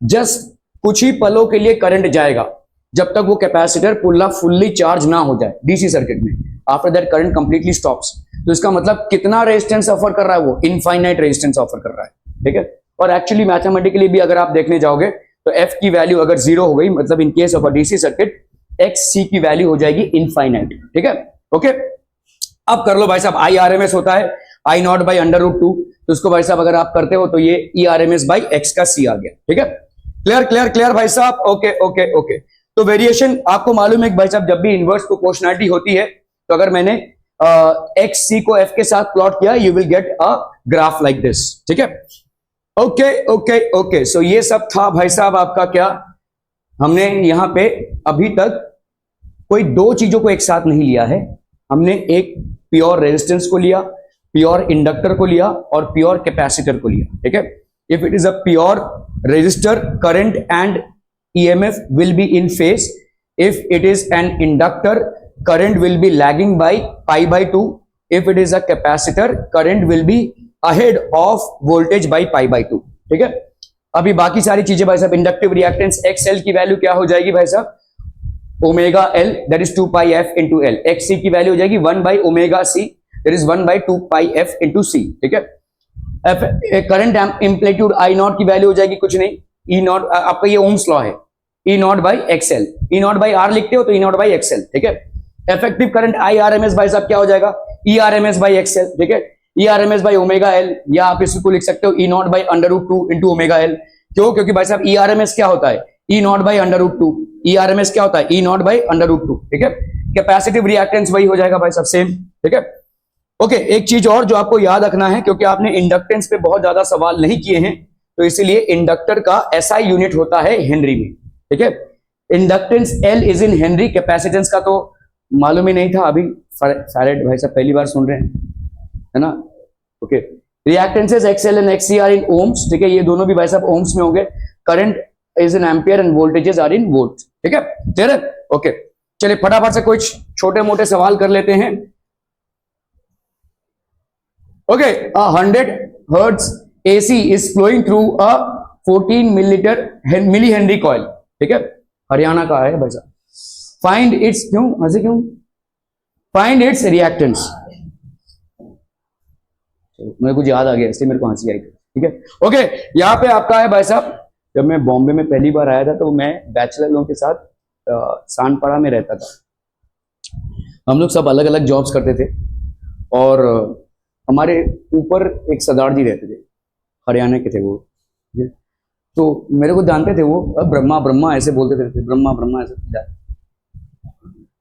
जस्ट कुछ ही पलों के लिए करंट जाएगा जब तक वो कैपेसिटर फुल्ली चार्ज ना हो जाए डीसी सर्किट में। After that current completely stops. तो इसका मतलब कितना रेजिस्टेंस ऑफर कर रहा है? वो इनफाइनाइट रेजिस्टेंस ऑफर कर रहा है, ठीक है। और एक्चुअली मैथमेटिकली भी अगर आप देखने जाओगे तो एफ की वैल्यू अगर 0 हो गई, मतलब in case of a DC circuit X C की वैल्यू हो जाएगी इनफाइनाइट, ठीक है। ओके, अब कर लो भाई साहब, आई आर एम एस होता है आई नॉट बाई √2। तो उसको भाई साहब अगर आप करते हो तो ये E R M S by X का सी आ गया, ठीक है। क्लियर क्लियर क्लियर भाई साहब, ओके ओके ओके। तो वेरिएशन आपको मालूम है कि भाई साहब जब भी इनवर्स प्रोपोर्शनैलिटी होती है तो अगर मैंने एक्स सी को एफ के साथ प्लॉट किया, you will get a graph like this, ठीक है। Okay okay okay. सो ये सब था भाई साहब आपका क्या, हमने यहां पे अभी तक कोई दो चीजों को एक साथ नहीं लिया है। हमने एक प्योर रेजिस्टेंस को लिया, प्योर इंडक्टर को लिया और प्योर कैपेसिटर को लिया, ठीक है। If it is a pure resistor, current and EMF will be in phase. If it is an inductor, current will be lagging by π/2. If it is a capacitor, current will be ahead of voltage by π/2. ठीक है। अभी बाकी सारी चीजें भाई साहब, inductive reactance XL की value क्या हो जाएगी भाई साहब? Omega L, that is 2 pi F into L. XC की वैल्यू हो जाएगी 1 by omega C, that is 1 by 2 pi F into C, ठीक है। करंट एम्पलीट्यूड I नॉट की वैल्यू हो जाएगी कुछ नहीं, ई नॉट, आपका ये ओम्स लॉ है, E naught by XL. E naught by R लिखते हो तो ई नॉट बाई एक्सएल, ठीक है। Effective current I R M S भाई साहब क्या हो जाएगा? E R M S by XL, ठीक है। E R M S by omega L, या आप इसको लिख सकते हो E naught by √2 into omega L. क्यों? क्योंकि भाई साहब ई आर एम एस क्या होता है? E naught by √2। E R M S क्या होता है? ई नॉट बाई √2, ठीक है। कैपेसिटिव रिएक्टेंस वही हो जाएगा भाई साहब, सेम, ठीक है। ओके, एक चीज और जो आपको याद रखना है, क्योंकि आपने इंडक्टेंस पे बहुत ज्यादा सवाल नहीं किए हैं, तो इसीलिए इंडक्टर का एसआई यूनिट होता है हेनरी में, ठीक है। Inductance L is in Henry, capacitance का तो मालूम ही नहीं था, अभी फैरेड भाई साहब पहली बार सुन रहे हैं, है ना, okay. Reactances XL and XC are in ohms, ठीक है, ये दोनों भी भाई साहब ओम्स में होंगे। Current is in ampere and voltages are in volt, ठीक है, क्लियर है, ओके। चलिए फटाफट से कुछ छोटे मोटे सवाल कर लेते हैं। Okay, 100 hertz AC is flowing through a 14 milli henry coil, ठीक है, हरियाणा का है भाई साहब। फाइंड इट्स, क्यों हंसे क्यों, फाइंड इट्स रिएक्टेंस। मेरे कुछ याद आ गया इसलिए मेरे को हंसी आई, ठीक है, ओके। यहाँ पे आपका है भाई साहब, जब मैं बॉम्बे में पहली बार आया था तो मैं बैचलर लोगों के साथ सांडपाड़ा में रहता था। हम लोग सब अलग अलग जॉब्स करते थे और हमारे ऊपर एक सरदार जी रहते थे, हरियाणा के थे वो, तो मेरे को जानते थे वो, ब्रह्मा ब्रह्मा ऐसे बोलते थे, ब्रह्मा ब्रह्मा ऐसे,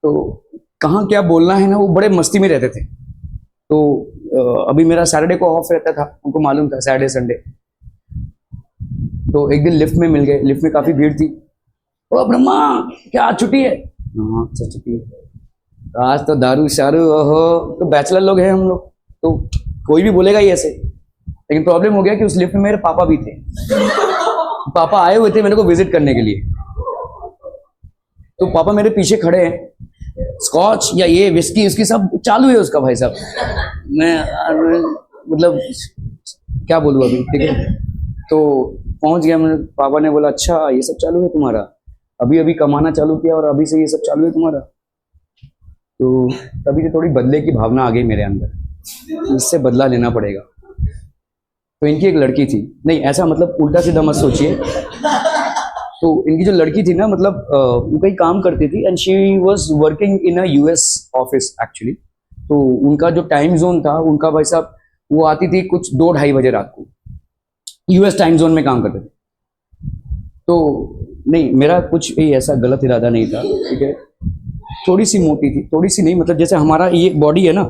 तो कहाँ क्या बोलना है ना, वो बड़े मस्ती में रहते थे। तो अभी मेरा सैटरडे को ऑफ रहता था, उनको मालूम था सैटरडे संडे, तो एक दिन लिफ्ट में मिल गए, लिफ्ट में काफी भीड़ थी। ओ ब्रह्मा क्या आज छुट्टी है? हाँ सर छुट्टी है। आज तो दारू शारू, ओहो, तो बैचलर लोग हैं हम लोग, तो कोई भी बोलेगा ही ऐसे। लेकिन प्रॉब्लम हो गया कि उस लिफ्ट में मेरे पापा भी थे। पापा आए हुए थे मेरे को विजिट करने के लिए, तो पापा मेरे पीछे खड़े हैं, स्कॉच या ये विस्की उसकी सब चालू है उसका भाई साहब। मैं मतलब क्या बोलूँ अभी, ठीक है। तो पहुंच गया मैं, पापा ने बोला अच्छा ये सब चालू है तुम्हारा, अभी अभी कमाना चालू किया और अभी से ये सब चालू है तुम्हारा। तो तभी से थोड़ी बदले की भावना आ गई मेरे अंदर, इससे बदला लेना पड़ेगा। तो इनकी एक लड़की थी, नहीं ऐसा मतलब उल्टा सीधा मत सोचिए, तो इनकी जो लड़की थी ना, मतलब वो कहीं काम करती थी and she was working in a US office actually. तो उनका जो टाइम जोन था उनका भाई साहब, वो आती थी कुछ 2-2:30 बजे रात को, US टाइम जोन में काम करते थे। तो नहीं मेरा कुछ भी ऐसा गलत इरादा नहीं था, ठीक है। थोड़ी सी मोटी थी, थोड़ी सी नहीं, मतलब जैसे हमारा ये बॉडी है ना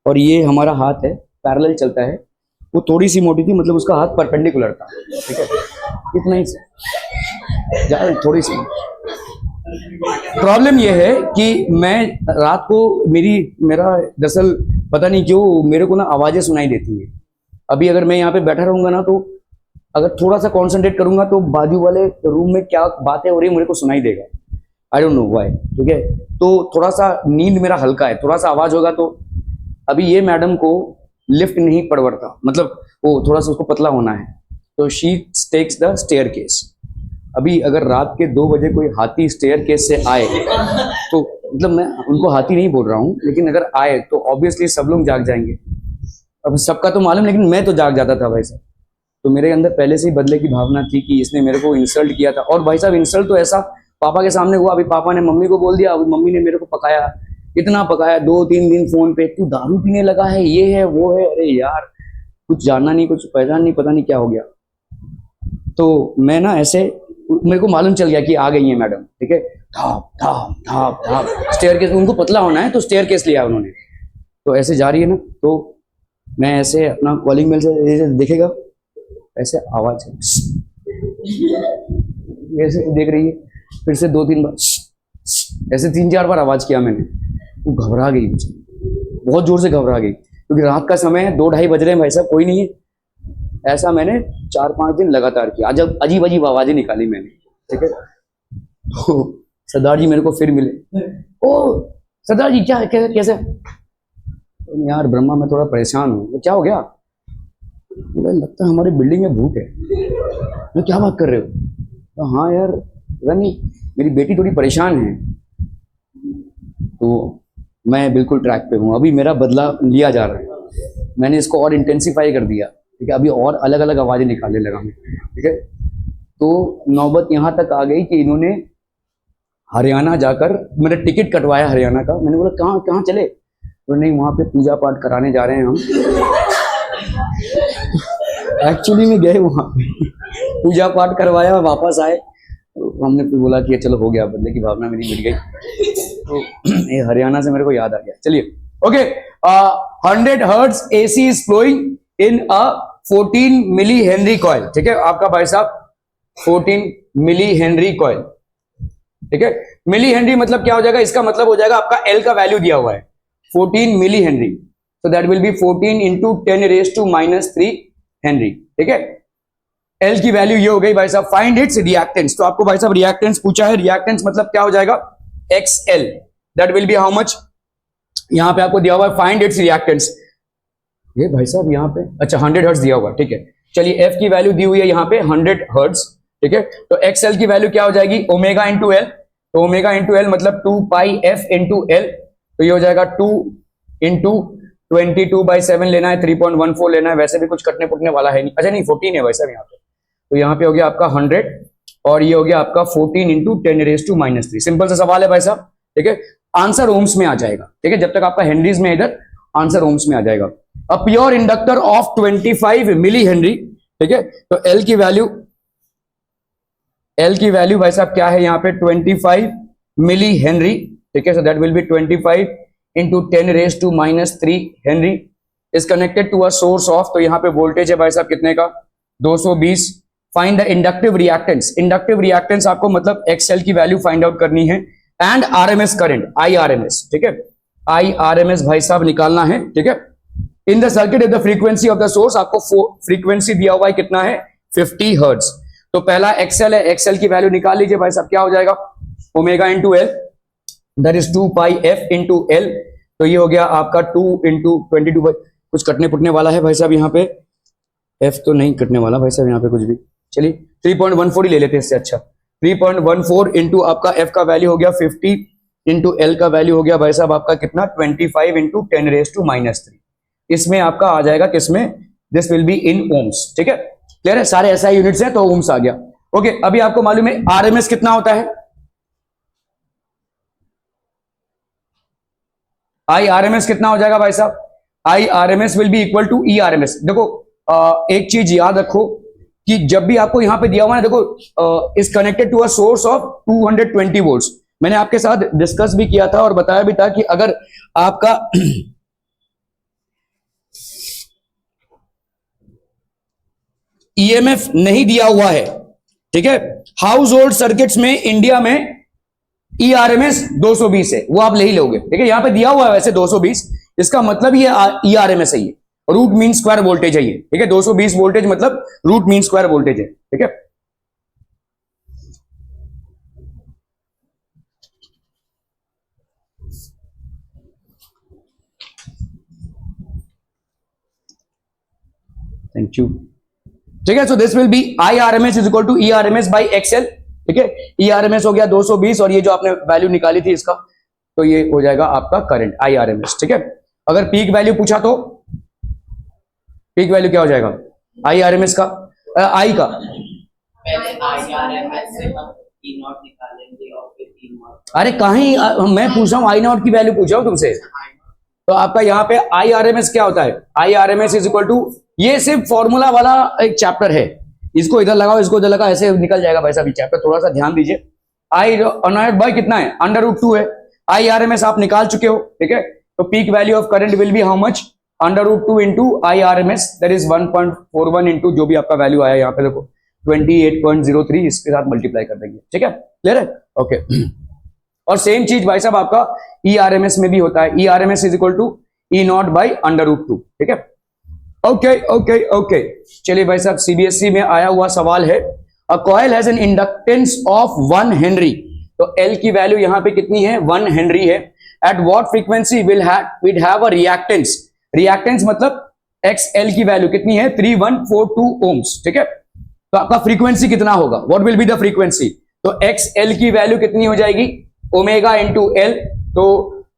और ये हमारा हाथ है पैरेलल चलता है, वो थोड़ी सी मोटी थी, मतलब उसका हाथ परपेंडिकुलर था, ठीक है, इतना ही ज़्यादा थोड़ी सी। प्रॉब्लम यह है कि मैं रात को मेरा दरअसल पता नहीं क्यों मेरे को ना आवाज़ें सुनाई देती है। अभी अगर मैं यहाँ पे बैठा रहूँगा ना, तो अगर थोड़ा सा कॉन्सेंट्रेट करूंगा तो बाजू वाले रूम में क्या बातें हो रही है मेरे को सुनाई देगा, आई डोंट नो व्हाई, ठीक है। तो थोड़ा सा नींद मेरा हल्का है, थोड़ा सा आवाज़ होगा। तो अभी ये मैडम को लिफ्ट नहीं पड़ता, मतलब वो थोड़ा सा उसको पतला होना है, तो she takes the staircase. अभी अगर रात के 2 बजे कोई हाथी स्टेयर केस से आए, तो मतलब मैं उनको हाथी नहीं बोल रहा हूँ, लेकिन अगर आए तो ऑब्वियसली सब लोग जाग जाएंगे। अब सबका तो मालूम, लेकिन मैं तो जाग जाता था भाई साहब। तो मेरे अंदर पहले से ही बदले की भावना थी कि इसने मेरे को इंसल्ट किया था। और भाई साहब इंसल्ट तो ऐसा पापा के सामने हुआ, अभी पापा ने मम्मी को बोल दिया, अभी मम्मी ने मेरे को पकाया, इतना पकाया 2-3 दिन फोन पे, तू दारू पीने लगा है, ये है वो है, अरे यार कुछ जानना नहीं, कुछ पहचान नहीं, पता नहीं क्या हो गया। तो मैं ना ऐसे, मेरे को मालूम चल गया कि आ गई है मैडम, ठीक है, धाप धाप धाप धाप स्टेयर केस, उनको पतला होना है तो स्टेयर केस लिया उन्होंने। तो ऐसे जा रही है ना, तो मैं ऐसे अपना कॉलिंग बेल से देखेगा, ऐसे आवाज ऐसे देख रही है, फिर से 2-3 बार ऐसे 3-4 बार आवाज किया मैंने। वो घबरा गई मुझे, बहुत जोर से घबरा गई, क्योंकि रात का समय है, 2-2:30 बज रहे हैं भाई साहब, कोई नहीं है। ऐसा मैंने 4-5 दिन लगातार किया, जब अजीब अजीब आवाजें निकाली मैंने, ठीक है। तो सरदार जी मेरे को फिर मिले, ओ सरदार जी क्या कैसे? यार ब्रह्मा मैं थोड़ा परेशान हूँ। क्या हो गया? मुझे लगता है हमारी बिल्डिंग में भूत है। तो क्या बात कर रहे हो? तो हाँ यार रनी, मेरी बेटी थोड़ी परेशान है, तो मैं बिल्कुल ट्रैक पे हूँ, अभी मेरा बदला लिया जा रहा है, मैंने इसको और इंटेंसिफाई कर दिया, ठीक है। अभी और अलग अलग आवाज़ें निकालने लगा मैं, ठीक है। तो नौबत यहाँ तक आ गई कि इन्होंने हरियाणा जाकर मेरा टिकट कटवाया हरियाणा का। मैंने बोला कहाँ कहाँ चले? तो नहीं वहाँ पे पूजा पाठ कराने जा रहे हैं हम। एक्चुअली में गए वहाँ पे, पूजा पाठ करवाया, वापस आए, तो हमने फिर बोला कि चलो हो गया, बदले की भावना मेरी मिट गई। तो ये हरियाणा से मेरे को याद आ गया। चलिए okay, 100 hertz AC is flowing in a 14 milli henry coil, ठीक है, आपका भाई साहब 14 मिली हेनरी कॉइल, ठीक है। मिली हेनरी मतलब क्या हो जाएगा, इसका मतलब हो जाएगा आपका एल का वैल्यू दिया हुआ है 14 milli henry, so that will be 14 into 10 raised to minus 3 Henry, ठीक है। एल की वैल्यू ये हो गई भाई साहब। फाइंड इट्स रिएक्टेंस, तो आपको भाई साहब रिएक्टेंस पूछा है, रिएक्टेंस मतलब क्या हो जाएगा XL, that will B how much, यहां पे आपको दिया हुआ है फाइंड इट्स रिएक्टेंस, ये भाई साहब यहाँ पे अच्छा 100 हर्ट्ज दिया हुआ, ठीक है। चलिए एफ की वैल्यू दी हुई है यहाँ पे 100 हर्ट्ज, ठीक है। तो XL की वैल्यू क्या हो जाएगी, ओमेगा इंटू एल, तो ओमेगा इंटू एल मतलब 2 पाई एफ इंटू एल, तो ये हो जाएगा 2 इंटू 22/7 लेना है, 3.14 लेना है, वैसे भी कुछ कटने पुटने वाला है नहीं, अच्छा नहीं 14 है वैसे यहाँ पे, तो यहाँ पे हो गया आपका 100 और ये हो गया आपका 14 इंटू 10 रेज टू -3। सिंपल सा सवाल है भाई साहब, ठीक है। आंसर ओम्स में आ जाएगा, ठीक है, जब तक आपका हेनरीज में इधर आंसर ओम्स में आ जाएगा। A pure inductor of 25 milli henry, ठीक है, तो एल की वैल्यू भाई साहब क्या है यहाँ पे 25 मिली हेनरी, ठीक है, so that will be 25 into 10 raise to -3 henry is connected to a source of, तो यहाँ पे वोल्टेज है भाई साहब कितने का 220। Find the inductive reactance, inductive reactance आपको मतलब XL की वैल्यू फाइंड आउट करनी है एंड RMS करंट IRMS, ठीक है, IRMS भाई साहब निकालना है, ठीक है। इन the circuit if the frequency of the source, आपको फ्रीक्वेंसी दिया हुआ है कितना है 50 हर्ट्ज, तो पहला XL है, XL की वैल्यू निकाल लीजिए भाई साहब, क्या हो जाएगा omega into L, that is 2 pi F into L, तो ये हो गया आपका 2 इंटू 22, कुछ कटने पुटने वाला है भाई साहब यहाँ पे, एफ तो नहीं कटने वाला भाई साहब यहाँ पे कुछ भी, चलिए 3.14 ही ले लेते हैं इससे, अच्छा 3.14 इंटू आपका एफ का वैल्यू हो गया 50 इंटू एल का वैल्यू हो गया भाई साहब आपका कितना 25 इंटू 10 रेज टू -3, इसमें आपका आ जाएगा किसमें, this will be in ohms, ठीक है, क्लियर है, सारे SI यूनिट्स हैं तो ओम्स आ गया। ओके, अभी आपको मालूम है RMS कितना होता है, IRMS कितना हो जाएगा भाई साहब, IRMS will be equal to ERMS। देखो एक चीज याद रखो कि जब भी आपको यहां पे दिया हुआ है, देखो is connected to a source of 220 volts, मैंने आपके साथ डिस्कस भी किया था और बताया भी था कि अगर आपका EMF नहीं दिया हुआ है, ठीक है, हाउस होल्ड सर्किट्स में इंडिया में ERMS 220 है, वो आप ले ही लोगे, ठीक है, यहां पे दिया हुआ है वैसे 220, इसका मतलब ये ERMS है, ये रूट मीन स्क्वायर वोल्टेज है ये, ठीक है, 220 वोल्टेज मतलब रूट मीन स्क्वायर वोल्टेज है, ठीक है। थैंक यू, ठीक है, so this will be IRMS is equal to ERMS by XL, ठीक है, ERMS हो गया 220 और ये जो आपने वैल्यू निकाली थी इसका, तो ये हो जाएगा आपका करंट IRMS, ठीक है। अगर पीक वैल्यू पूछा तो पीक वैल्यू क्या हो जाएगा IRMS का आई का,
पहले IRMS से हम E0 निकालेंगे और फिर E0।
अरे कहीं मैं पूछ रहा हूँ I0 की वैल्यू पूछ रहा हूँ तुमसे, तो आपका यहाँ पे IRMS क्या होता है, IRMS इज इक्वल टू, ये सिर्फ फॉर्मूला वाला एक चैप्टर है, इसको इधर लगाओ इसको इधर लगाओ ऐसे निकल जाएगा भाई साहब ये चैप्टर, थोड़ा सा ध्यान दीजिए। I0 कितना है √2 है, IRMS आप निकाल चुके हो, ठीक है, तो peak value of current will B how much √2 into IRMS, that is 1.41 into जो भी आपका वैल्यू आया यहाँ पे देखो 28.03, इसके साथ मल्टीप्लाई कर देंगे, ठीक है, क्लियर है, ओके। और सेम चीज भाई साहब आपका ERMS में भी होता है, ERMS is equal to E0 by √2, ठीक है, ओके ओके ओके। चलिए भाई साहब CBSE में आया हुआ सवाल है, a coil has an inductance of 1 Henry, तो L की वैल्यू यहाँ पे कितनी है 1 हेनरी है, at what frequency will have a reactance, reactance मतलब XL की वैल्यू कितनी है 3142 ओम्स, ठीक है, तो आपका फ्रीक्वेंसी कितना होगा, what will be the frequency, तो XL की वैल्यू कितनी हो जाएगी ओमेगा इंटू एल, तो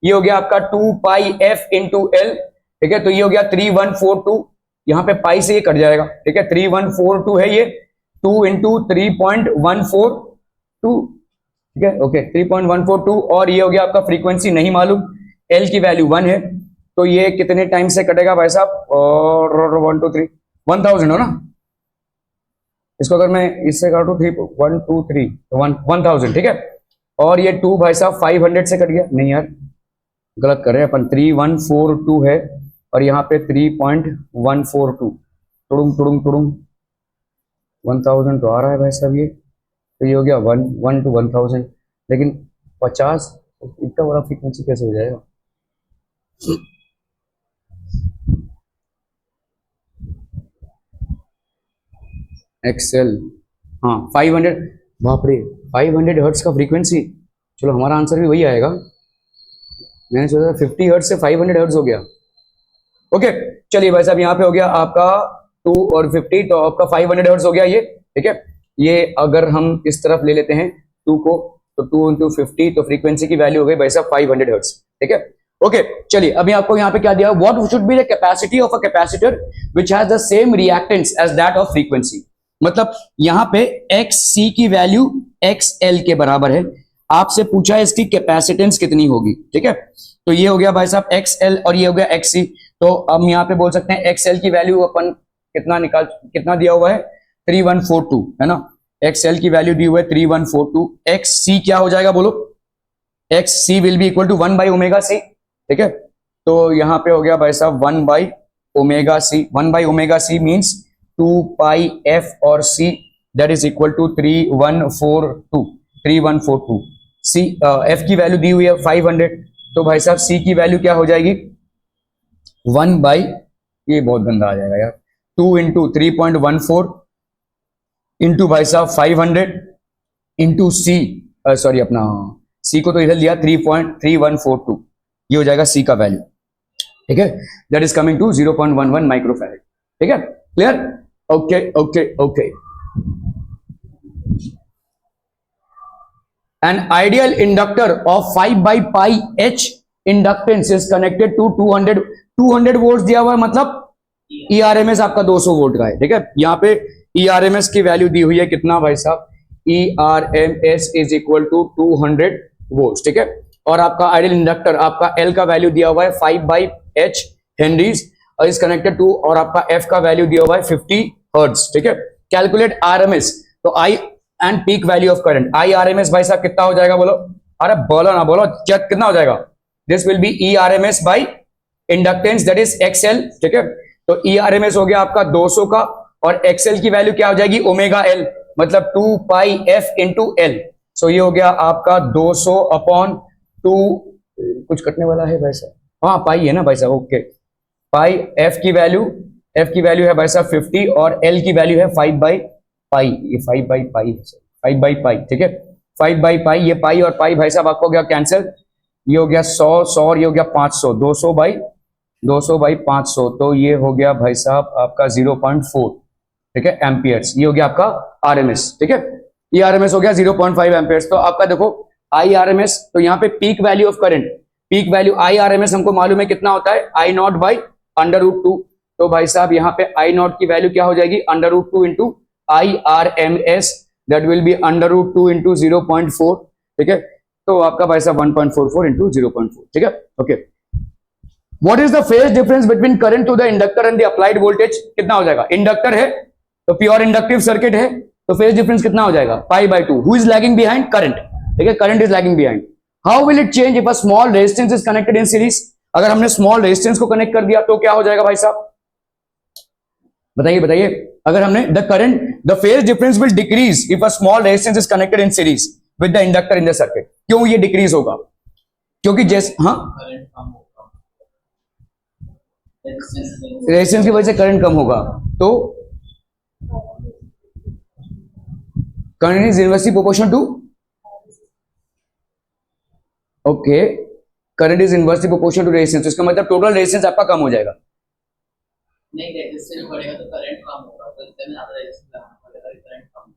ये हो गया आपका 2 पाई एफ इंटू एल, ठीक है, तो ये हो गया 3142, यहां पे पाई से ये कट जाएगा, ठीक है, 3142 है ये, 2 इंटू 3.142, ठीक है, ओके 3.142, और ये हो गया आपका फ्रीक्वेंसी नहीं मालूम, एल की वैल्यू 1 है, तो ये कितने टाइम से कटेगा भाई साहब, और 1 2 3 1000 हो ना, इसको अगर मैं इससे काटू 3 1 2 3 तो 1000, ठीक है, और ये 2 भाई साहब 500 से कट गया, नहीं यार गलत कर रहे हैं अपन, 3142 है और यहाँ पे 3.142, टुडुम टुडुम टुडुम 1000 तो आ रहा है भाई साहब, ये तो ये हो गया 1 to 1000, लेकिन 50 इतना बड़ा फ्रीक्वेंसी कैसे हो जाएगा? एक्सेल, हाँ 500, बाप रे 500 हर्ट्स का फ्रीक्वेंसी। चलो हमारा आंसर भी वही आएगा। मैंने सोचा 50 हर्ट्स से 500 हर्ट्स हो गया। ओके चलिए भाई साहब, यहाँ पे हो गया आपका 2 और 50, तो आपका 500 हर्ट्स हो गया ये। ठीक है, ये अगर हम इस तरफ ले लेते हैं 2 को, तो 2 into 50, तो फ्रीक्वेंसी की वैल्यू हो गई भाई साहब 500 हर्ट्स। ठीक है, ओके चलिए अभी आपको यहाँ पे क्या दिया, what should be the capacity of a capacitor which has the same reactance as that of frequency. मतलब यहाँ पे XC की वैल्यू XL के बराबर है, आपसे पूछा है इसकी कैपेसिटेंस कितनी होगी। ठीक है, तो ये हो गया भाई साहब XL और ये हो गया XC। तो हम यहाँ पे बोल सकते हैं XL की वैल्यू अपन कितना दिया हुआ है 3142 है ना, XL की वैल्यू दी हुई है 3142। XC क्या हो जाएगा बोलो, XC will be equal to 1 by omega C। ठीक है, तो यहाँ पे हो गया भाई साहब 1 by omega C। 1 by omega C means 2 pi F और C, that is equal to 3142। C F की वैल्यू दी हुई है 500, तो भाई साहब C की वैल्यू क्या हो जाएगी 1 by, ये बहुत गंदा आ जाएगा यार, 2 into 3.14 इंटू भाई साहब 500 इंटू C, सॉरी अपना C को तो इधर लिया 3.3142, ये हो जाएगा C का वैल्यू। ठीक है, that is coming to 0.11 microfarad. ठीक है, clear? Okay okay okay. An ideal inductor of 5 by pi H inductance is connected to 200 volt दिया हुआ है, मतलब ERMS आपका 200 वोल्ट का है। ठीक है, यहाँ पे ERMS की वैल्यू दी हुई है कितना भाई साहब, ERMS is equal to 200 volt. ठीक है, और आपका आइडियल इंडक्टर आपका L का वैल्यू दिया हुआ है 5 by H हेनरीज और इज कनेक्टेड टू, और आपका F का वैल्यू दिया हुआ है 50 हर्ट्ज। ठीक है, कैलकुलेट RMS, तो I and peak value of current. IRMS भाई साहब कितना हो जाएगा बोलो, अरे बोलो ना बोलो, क्या कितना हो जाएगा, this will B ERMS by inductance that is XL। ठीक है, तो ERMS हो गया आपका 200 का, और XL की वैल्यू क्या हो जाएगी ओमेगा L, मतलब 2 pi F इंटू L। सो ये हो गया आपका 200 अपॉन 2, कुछ कटने वाला है भाई साहब, हाँ पाई है ना भाई साहब, ओके पाई। F की वैल्यू है भाई साहब 50 और L की वैल्यू है 5 बाई पाई, ये 5 बाई पाई, 5 बाई पाई। ठीक है, 5 बाई पाई, ये पाई और पाई भाई साहब आपको हो गया कैंसिल, ये हो गया 100 और ये हो गया 500, 200 बाई 500, तो ये हो गया भाई साहब आपका 0.4। ठीक है, एम्पियर्स, ये हो गया आपका RMS। ठीक है, ये RMS हो गया 0.5 एम्पियर्स। तो आपका देखो IRMS, तो यहाँ पे peak value of current, peak value IRMS हमको मालूम है कितना होता है I नॉट बाई √2। तो भाई साहब यहाँ पे I नॉट की वैल्यू क्या हो जाएगी √2 into IRMS, that will B √2 into 0.4। ठीक है, तो आपका भाई साहब 1.44 इंटू 0.4। ठीक है, okay. What is the phase difference between current to the inductor and the applied voltage, कितना हो जाएगा, इंडक्टर है तो प्योर इंडक्टिव सर्किट है, तो फेज डिफरेंस कितना हो जाएगा π/2। Who is lagging behind, current. ठीक है, current is lagging behind. How will it change if a small resistance is connected in series, अगर हमने स्मॉल रेजिस्टेंस को कनेक्ट कर दिया तो क्या हो जाएगा भाई साहब, बताइए, अगर हमने the phase difference will decrease if a small resistance is connected in series with the inductor in the circuit. क्यों ये डिक्रीज होगा, क्योंकि जैसे हाँ रेजिस्टेंस की वजह से करंट कम होगा, तो current is inversely proportional to, okay, current is inversely proportional to resistance, इसका मतलब टोटल रेजिस्टेंस आपका कम हो जाएगा।
नहीं, रेजिस्टेंस बढ़ेगा तो करंट कम होगा, तो इसमें ज्यादा रेजिस्टेंस लगाना पड़ेगा, करंट कम।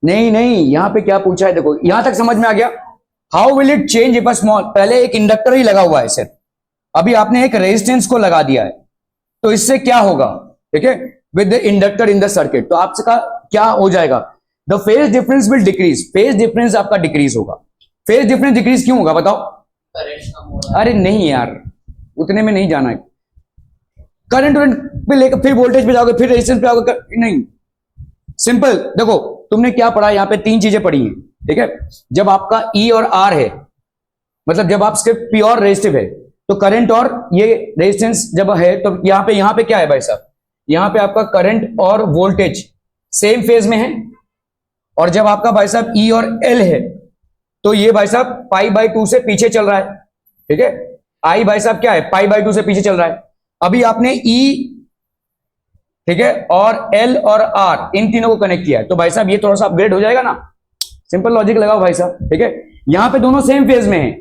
नहीं, यहाँ पे क्या पूछा है देखो, यहां तक समझ में आ गया। How will it change if a small, पहले एक इंडक्टर ही लगा हुआ है सिर्फ, अभी आपने एक रेजिस्टेंस को लगा दिया है, तो इससे क्या होगा, ठीक है, with the inductor in the circuit, तो आपका क्या हो जाएगा, the phase difference will decrease, phase difference आपका डिक्रीज होगा। फेज डिफरेंस डिक्रीज क्यों होगा बताओ,
करंट कम हो रहा है।
अरे नहीं यार, उतने में नहीं जाना है, करंट पे लेकर फिर वोल्टेज पे जाओगे, फिर रेजिस्टेंस पे आओगे, नहीं, सिंपल। देखो तुमने क्या पढ़ा, यहाँ पे 3 चीजें पढ़ी हैं। ठीक है, जब आपका E और R है, मतलब जब आप सिर्फ प्योर रेजिस्टिव है, तो करंट और ये रेजिस्टेंस जब है, तो यहाँ पे क्या है भाई साहब, यहां पे आपका करंट और वोल्टेज सेम फेज में है, और जब आपका भाई साहब ई और एल है तो ये भाई साहब पाई बाय 2 से पीछे चल रहा है, ठीक है। आई भाई साहब क्या है, पाई बाय 2 से पीछे चल रहा है। अभी आपने ई, ठीक है, और एल और आर इन तीनों को कनेक्ट किया है, तो भाई साहब ये थोड़ा सा अपग्रेड हो जाएगा ना। सिंपल लॉजिक लगाओ भाई साहब, ठीक है। यहां पे दोनों सेम फेज में है,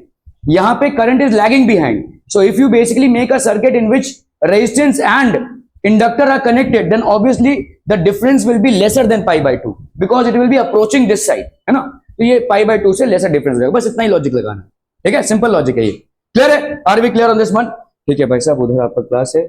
यहां पे current is lagging behind, so if you basically make a circuit in which resistance and inductor are connected, then obviously the difference will be lesser than pi by 2 because it will be approaching this side, है ना। तो ये pi by 2 से lesser difference रहेगा, बस इतना ही logic लगाना है, ठीक है। सिंपल लॉजिक है ये। क्लियर है, are we clear on this one? ठीक है भाई साहब, उधर आपका क्लास है।